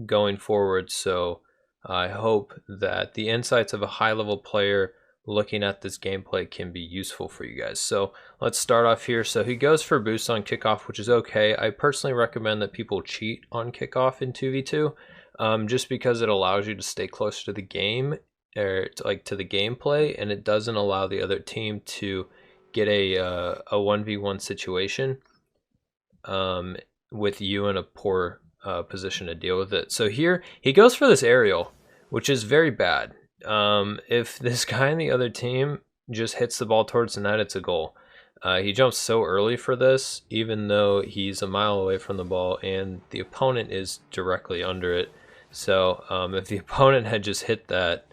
going forward. So I hope that the insights of a high-level player looking at this gameplay can be useful for you guys. So let's start off here. So he goes for boost on kickoff, which is okay. I personally recommend that people cheat on kickoff in 2v2 just because it allows you to stay close to the game, or to the gameplay, and it doesn't allow the other team to get a 1v1 situation with you in a poor position to deal with it. So here he goes for this aerial, which is very bad. If this guy in the other team just hits the ball towards the net, it's a goal. He jumps so early for this, even though he's a mile away from the ball and the opponent is directly under it. So if the opponent had just hit that,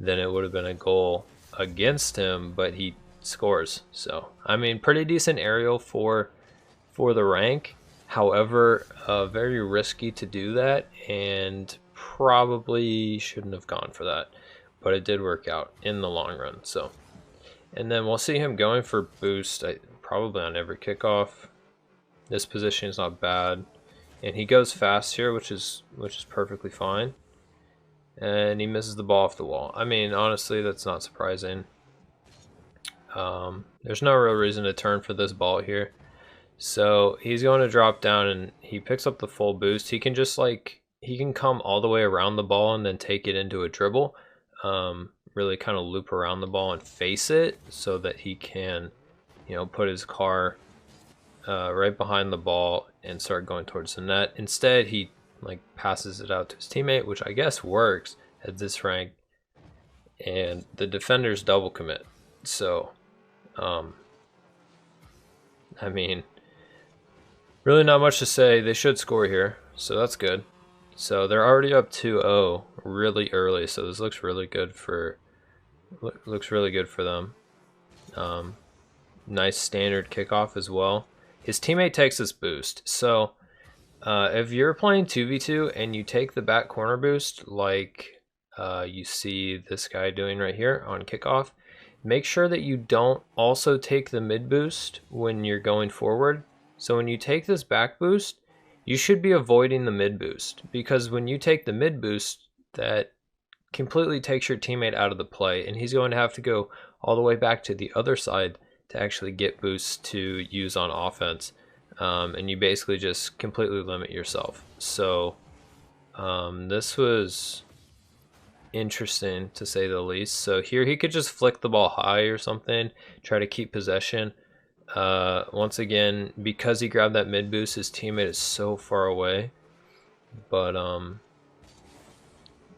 then it would have been a goal against him, but he scores. So I mean, pretty decent aerial for the rank. However, very risky to do that, and probably shouldn't have gone for that, but it did work out in the long run. So, and then we'll see him going for boost, probably on every kickoff. This position is not bad, and he goes fast here, which is perfectly fine. And he misses the ball off the wall. I mean, honestly, that's not surprising. There's no real reason to turn for this ball here. So he's going to drop down, and he picks up the full boost. He can just he can come all the way around the ball and then take it into a dribble. Really kind of loop around the ball and face it so that he can, put his car right behind the ball and start going towards the net. Instead, he passes it out to his teammate, which I guess works at this rank, and the defenders double commit. So I mean, really not much to say. They should score here, so that's good. So they're already up 2-0 really early, so this looks really good for them. Nice standard kickoff as well. His teammate takes this boost. So if you're playing 2v2 and you take the back corner boost like you see this guy doing right here on kickoff, make sure that you don't also take the mid boost when you're going forward. So when you take this back boost, you should be avoiding the mid boost, because when you take the mid boost, that completely takes your teammate out of the play, and he's going to have to go all the way back to the other side to actually get boosts to use on offense. And you basically just completely limit yourself. So this was interesting to say the least. So here he could just flick the ball high or something, try to keep possession. Once again, because he grabbed that mid boost, his teammate is so far away, but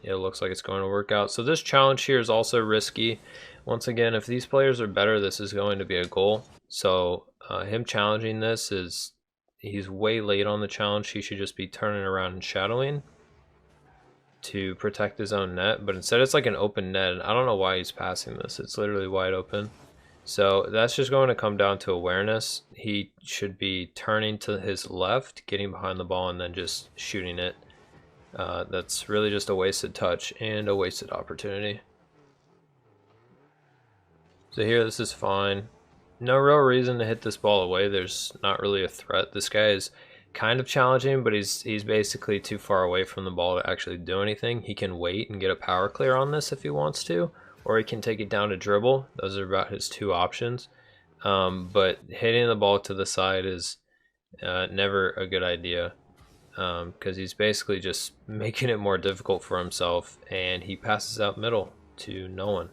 it looks like it's going to work out. So this challenge here is also risky. Once again, if these players are better, this is going to be a goal. So him challenging this he's way late on the challenge. He should just be turning around and shadowing to protect his own net, but instead it's like an open net, and I don't know why he's passing this. It's literally wide open. So that's just going to come down to awareness. He should be turning to his left, getting behind the ball, and then just shooting it. That's really just a wasted touch and a wasted opportunity. So here, this is fine. No real reason to hit this ball away. There's not really a threat. This guy is kind of challenging, but he's basically too far away from the ball to actually do anything. He can wait and get a power clear on this if he wants to, or he can take it down to dribble. Those are about his two options. But hitting the ball to the side is never a good idea, because he's basically just making it more difficult for himself, and he passes out middle to no one.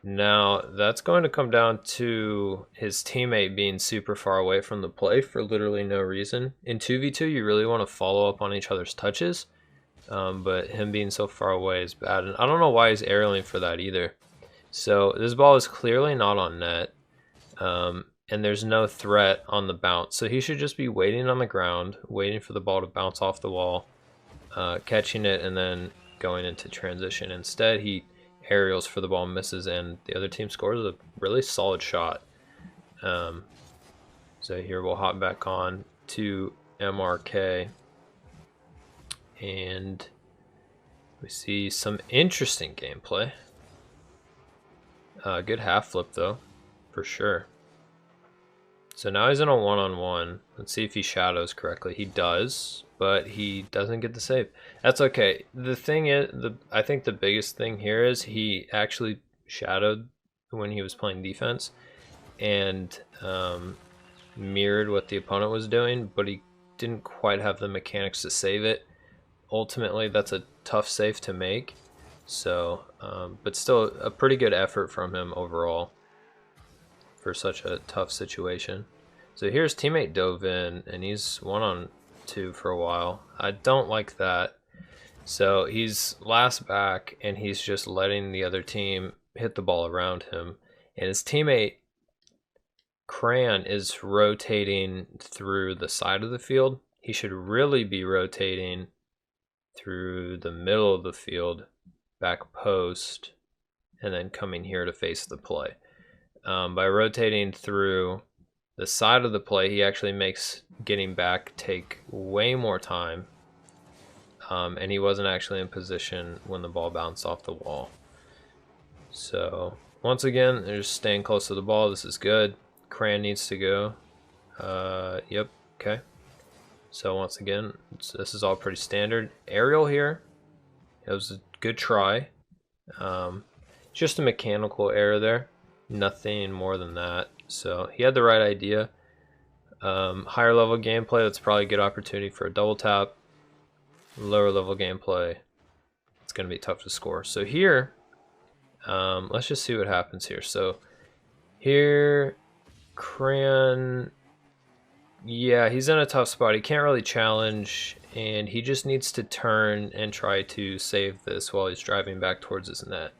Now that's going to come down to his teammate being super far away from the play for literally no reason. In 2v2 you really want to follow up on each other's touches, but him being so far away is bad, and I don't know why he's aerialing for that either. So this ball is clearly not on net, and there's no threat on the bounce, so he should just be waiting on the ground, waiting for the ball to bounce off the wall, catching it, and then going into transition. Instead he aerials for the ball, misses, and the other team scores a really solid shot. So here we'll hop back on to MRK, and we see some interesting gameplay. Good half flip though, for sure. So now he's in a one-on-one. Let's see if he shadows correctly. He does, but he doesn't get the save. That's okay. The thing is, I think the biggest thing here is he actually shadowed when he was playing defense and mirrored what the opponent was doing, but he didn't quite have the mechanics to save it. Ultimately, that's a tough save to make. So, but still a pretty good effort from him overall for such a tough situation. So here's teammate dove in, and he's 1-on-2 for a while. I don't like that. So he's last back, and he's just letting the other team hit the ball around him. And his teammate Cran is rotating through the side of the field. He should really be rotating through the middle of the field, back post, and then coming here to face the play. By rotating through the side of the play, he actually makes getting back take way more time. And he wasn't actually in position when the ball bounced off the wall. So once again, they're just staying close to the ball. This is good. Cran needs to go. Yep, okay. So once again, this is all pretty standard. Aerial here. It was a good try. Just a mechanical error there. Nothing more than that. So he had the right idea. Higher level gameplay, that's probably a good opportunity for a double tap. Lower level gameplay, it's going to be tough to score. So here, let's just see what happens here. So here, Cran, yeah, he's in a tough spot. He can't really challenge, and he just needs to turn and try to save this while he's driving back towards his net.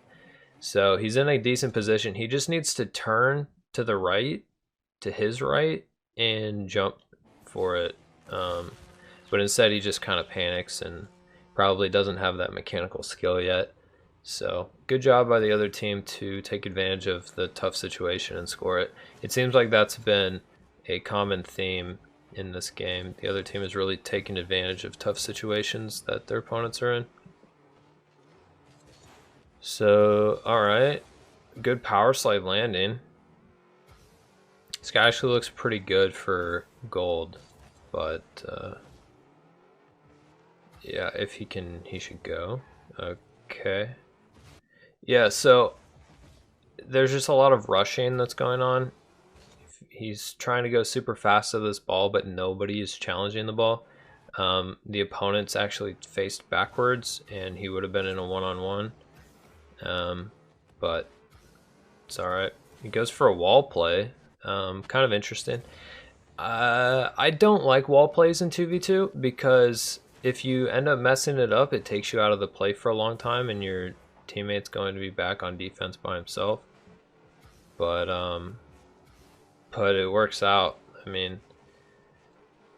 So he's in a decent position. He just needs to turn to the right, to his right, and jump for it. But instead he just kind of panics and probably doesn't have that mechanical skill yet. So good job by the other team to take advantage of the tough situation and score it. It seems like that's been a common theme in this game. The other team is really taking advantage of tough situations that their opponents are in. So, alright. Good power slide landing. This guy actually looks pretty good for gold, but yeah, if he can, he should go. Okay. Yeah, so there's just a lot of rushing that's going on. He's trying to go super fast to this ball, but nobody is challenging the ball. The opponent's actually faced backwards, and he would have been in a one-on-one. But it's alright. He goes for a wall play. Kind of interesting. I don't like wall plays in 2v2 because if you end up messing it up, it takes you out of the play for a long time and your teammate's going to be back on defense by himself. But it works out. I mean,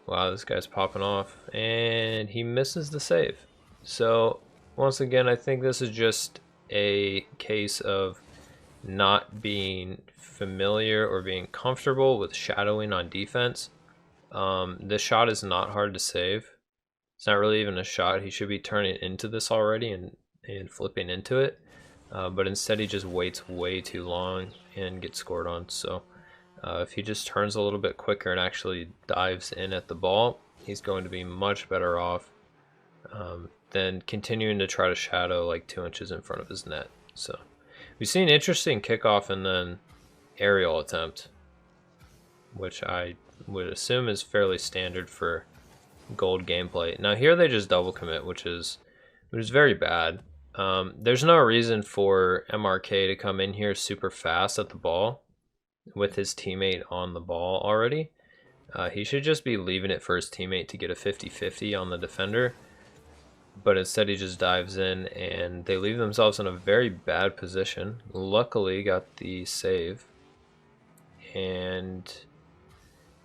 wow, this guy's popping off, and he misses the save. So once again, I think this is just a case of not being familiar or being comfortable with shadowing on defense. This shot is not hard to save. It's not really even a shot. He should be turning into this already and flipping into it. But instead he just waits way too long and gets scored on. So if he just turns a little bit quicker and actually dives in at the ball, he's going to be much better off than continuing to try to shadow like 2 inches in front of his net. So we've seen interesting kickoff and then aerial attempt, which I would assume is fairly standard for gold gameplay. Now here they just double commit, which is very bad. There's no reason for MRK to come in here super fast at the ball with his teammate on the ball already. He should just be leaving it for his teammate to get a 50-50 on the defender. But instead he just dives in and they leave themselves in a very bad position. Luckily got the save. And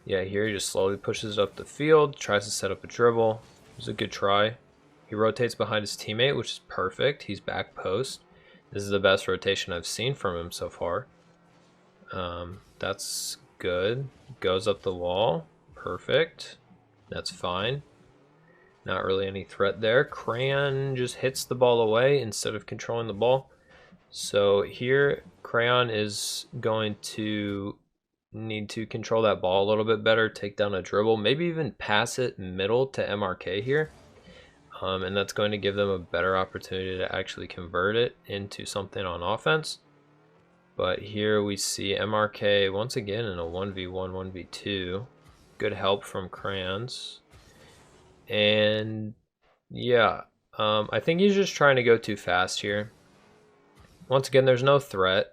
yeah, here he just slowly pushes it up the field, tries to set up a dribble. It was a good try. He rotates behind his teammate, which is perfect. He's back post. This is the best rotation I've seen from him so far. That's good. Goes up the wall. Perfect. That's fine. Not really any threat there. Crayon just hits the ball away instead of controlling the ball. So here, Crayon is going to need to control that ball a little bit better, take down a dribble, maybe even pass it middle to MRK here. And that's going to give them a better opportunity to actually convert it into something on offense. But here we see MRK once again in a 1v1, 1v2. Good help from Crayons. And yeah, I think he's just trying to go too fast here. Once again, there's no threat.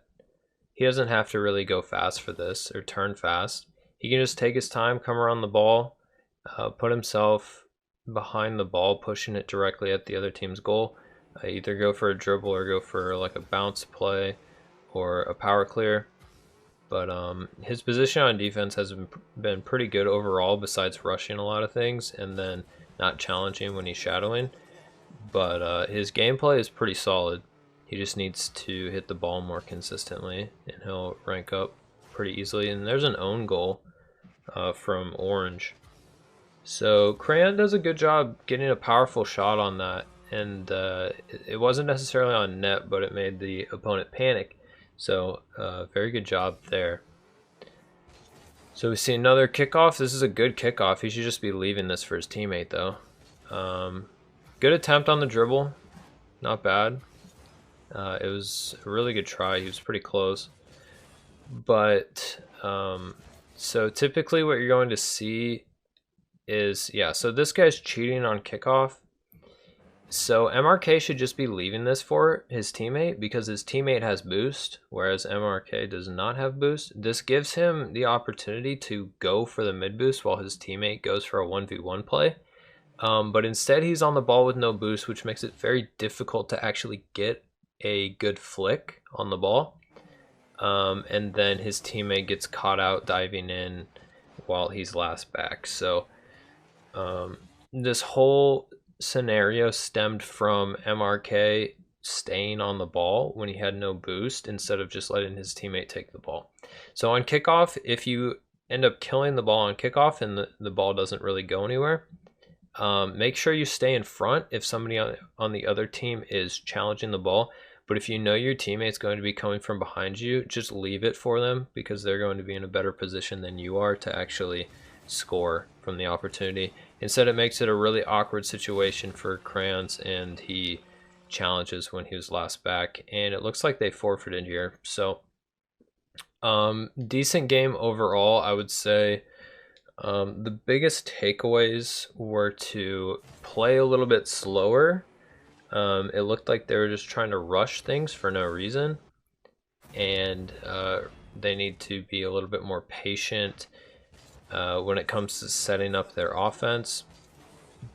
He doesn't have to really go fast for this or turn fast. He can just take his time, come around the ball, put himself behind the ball, pushing it directly at the other team's goal. Either go for a dribble or go for like a bounce play or a power clear. But his position on defense has been pretty good overall, besides rushing a lot of things and then not challenging when he's shadowing. But his gameplay is pretty solid. He just needs to hit the ball more consistently, and he'll rank up pretty easily. And there's an own goal from Orange. So Crayon does a good job getting a powerful shot on that, and it wasn't necessarily on net, but it made the opponent panic. So very good job there. So we see another kickoff. This is a good kickoff. He should just be leaving this for his teammate though. Good attempt on the dribble, not bad. It was a really good try. He was pretty close. But so typically what you're going to see is, yeah, so this guy's cheating on kickoff. So MRK should just be leaving this for his teammate because his teammate has boost, whereas MRK does not have boost. This gives him the opportunity to go for the mid boost while his teammate goes for a 1v1 play. But instead he's on the ball with no boost, which makes it very difficult to actually get a good flick on the ball. And then his teammate gets caught out diving in while he's last back. So this whole scenario stemmed from MRK staying on the ball when he had no boost instead of just letting his teammate take the ball. So on kickoff, if you end up killing the ball on kickoff and the ball doesn't really go anywhere, make sure you stay in front if somebody on the other team is challenging the ball. But if you know your teammate's going to be coming from behind you, just leave it for them because they're going to be in a better position than you are to actually score from the opportunity. Instead, it makes it a really awkward situation for Crayons, and he challenges when he was last back, and it looks like they forfeited here. So decent game overall, I would say. The biggest takeaways were to play a little bit slower. It looked like they were just trying to rush things for no reason, and they need to be a little bit more patient when it comes to setting up their offense.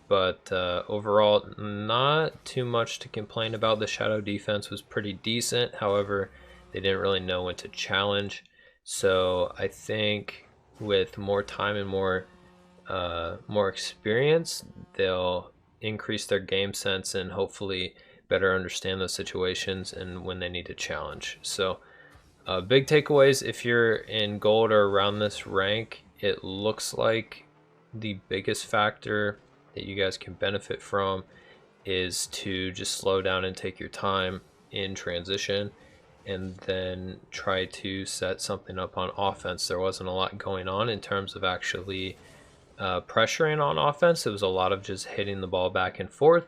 But overall, not too much to complain about. The Shadow defense was pretty decent. However, they didn't really know when to challenge. So I think with more time and more experience, they'll increase their game sense and hopefully better understand those situations and when they need to challenge. So big takeaways, if you're in gold or around this rank, it looks like the biggest factor that you guys can benefit from is to just slow down and take your time in transition and then try to set something up on offense. There wasn't a lot going on in terms of actually pressuring on offense. It was a lot of just hitting the ball back and forth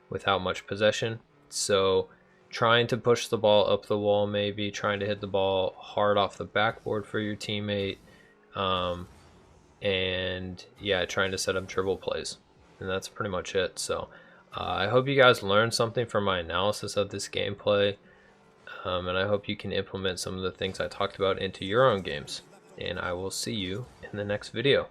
without much possession. So trying to push the ball up the wall, maybe trying to hit the ball hard off the backboard for your teammate, and yeah, trying to set up dribble plays. And that's pretty much it. So I hope you guys learned something from my analysis of this gameplay, and I hope you can implement some of the things I talked about into your own games. And I will see you in the next video.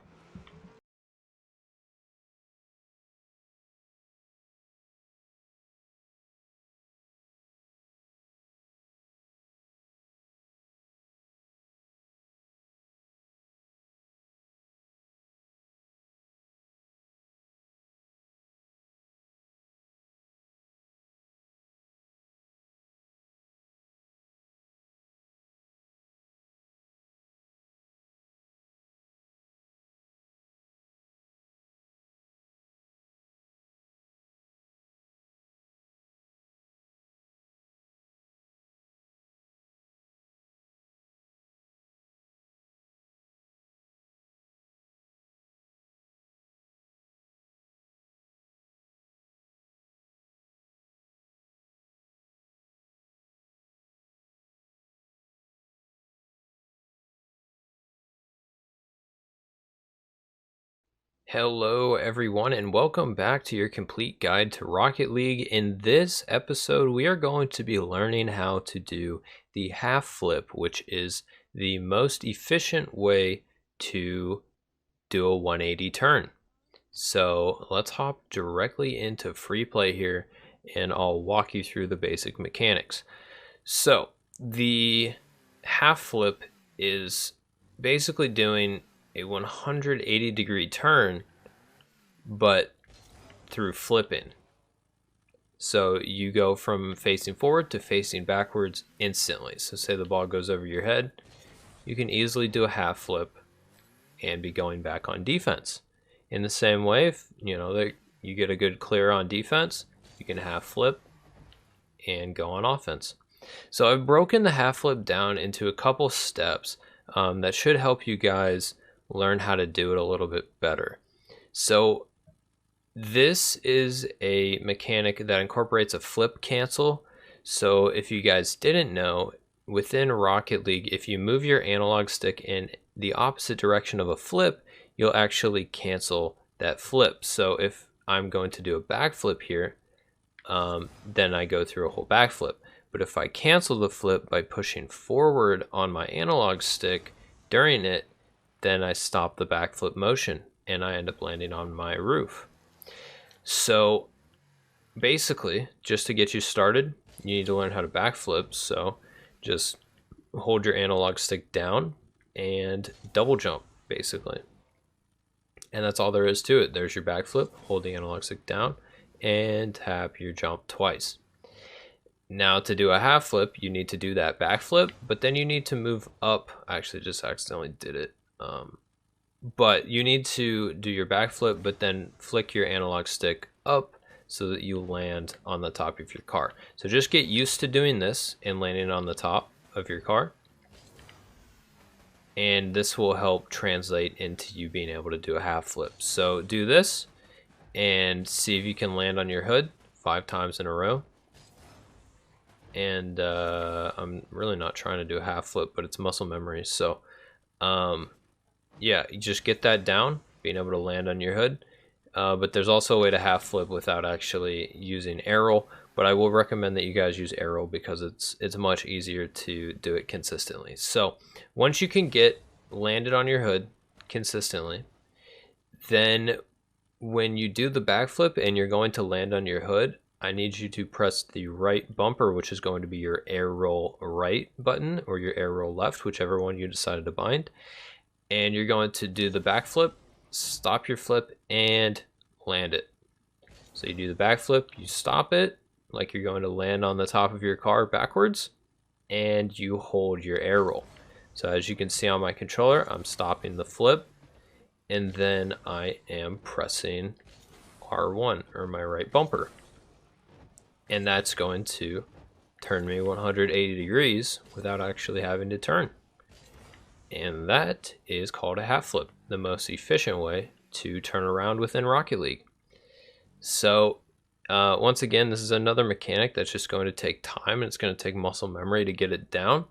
Hello everyone and welcome back to your complete guide to Rocket League. In this episode we are going to be learning how to do the half flip, which is the most efficient way to do a 180 turn. So let's hop directly into free play here and I'll walk you through the basic mechanics. So the half flip is basically doing a 180-degree turn, but through flipping. So you go from facing forward to facing backwards instantly. So say the ball goes over your head, you can easily do a half flip and be going back on defense. In the same way, if you get a good clear on defense, you can half flip and go on offense. So I've broken the half flip down into a couple steps that should help you guys learn how to do it a little bit better. So this is a mechanic that incorporates a flip cancel. So if you guys didn't know, within Rocket League, if you move your analog stick in the opposite direction of a flip, you'll actually cancel that flip. So if I'm going to do a backflip here, then I go through a whole backflip. But if I cancel the flip by pushing forward on my analog stick during it, then I stop the backflip motion and I end up landing on my roof. So basically, just to get you started, you need to learn how to backflip. So just hold your analog stick down and double jump, basically. And that's all there is to it. There's your backflip, hold the analog stick down, and tap your jump twice. Now to do a half flip, you need to do that backflip, but then you need to move up. I actually just accidentally did it. But you need to do your backflip, but then flick your analog stick up so that you land on the top of your car. So just get used to doing this and landing on the top of your car. And this will help translate into you being able to do a half flip. So do this and see if you can land on your hood 5 times in a row. And I'm really not trying to do a half flip, but it's muscle memory. So yeah, you just get that down, being able to land on your hood. But there's also a way to half flip without actually using air. But I will recommend that you guys use air because it's much easier to do it consistently. So once you can get landed on your hood consistently, then when you do the backflip and you're going to land on your hood, I need you to press the right bumper, which is going to be your air roll right button or your air roll left, whichever one you decided to bind. And you're going to do the backflip, stop your flip, and land it. So you do the backflip, you stop it, like you're going to land on the top of your car backwards, and you hold your air roll. So as you can see on my controller, I'm stopping the flip, and then I am pressing R1, or my right bumper. And that's going to turn me 180 degrees without actually having to turn. And that is called a half flip, the most efficient way to turn around within Rocket League. So once again, this is another mechanic that's just going to take time, and it's going to take muscle memory to get it down.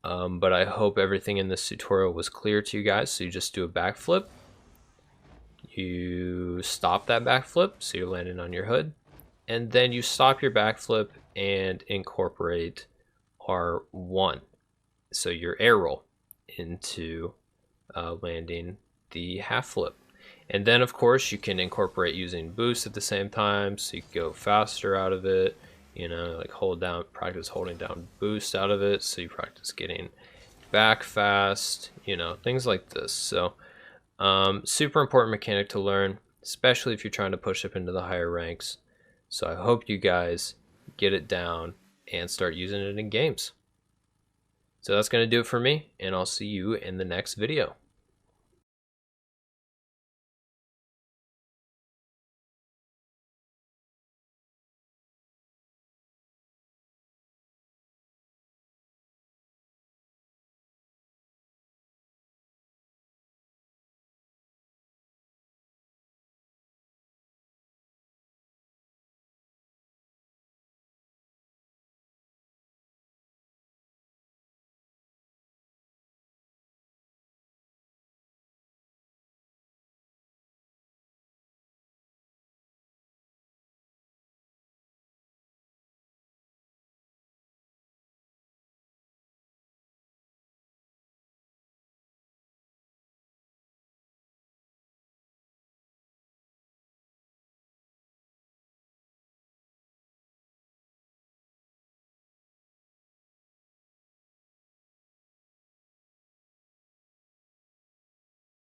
But I hope everything in this tutorial was clear to you guys. So you just do a backflip, you stop that backflip, so you're landing on your hood, and then you stop your backflip and incorporate R1, so your air roll, into landing the half flip. And then of course you can incorporate using boost at the same time, so you can go faster out of it, like practice holding down boost out of it, so you practice getting back fast, things like this. So super important mechanic to learn, especially if you're trying to push up into the higher ranks. So I hope you guys get it down and start using it in games. So that's going to do it for me, and I'll see you in the next video.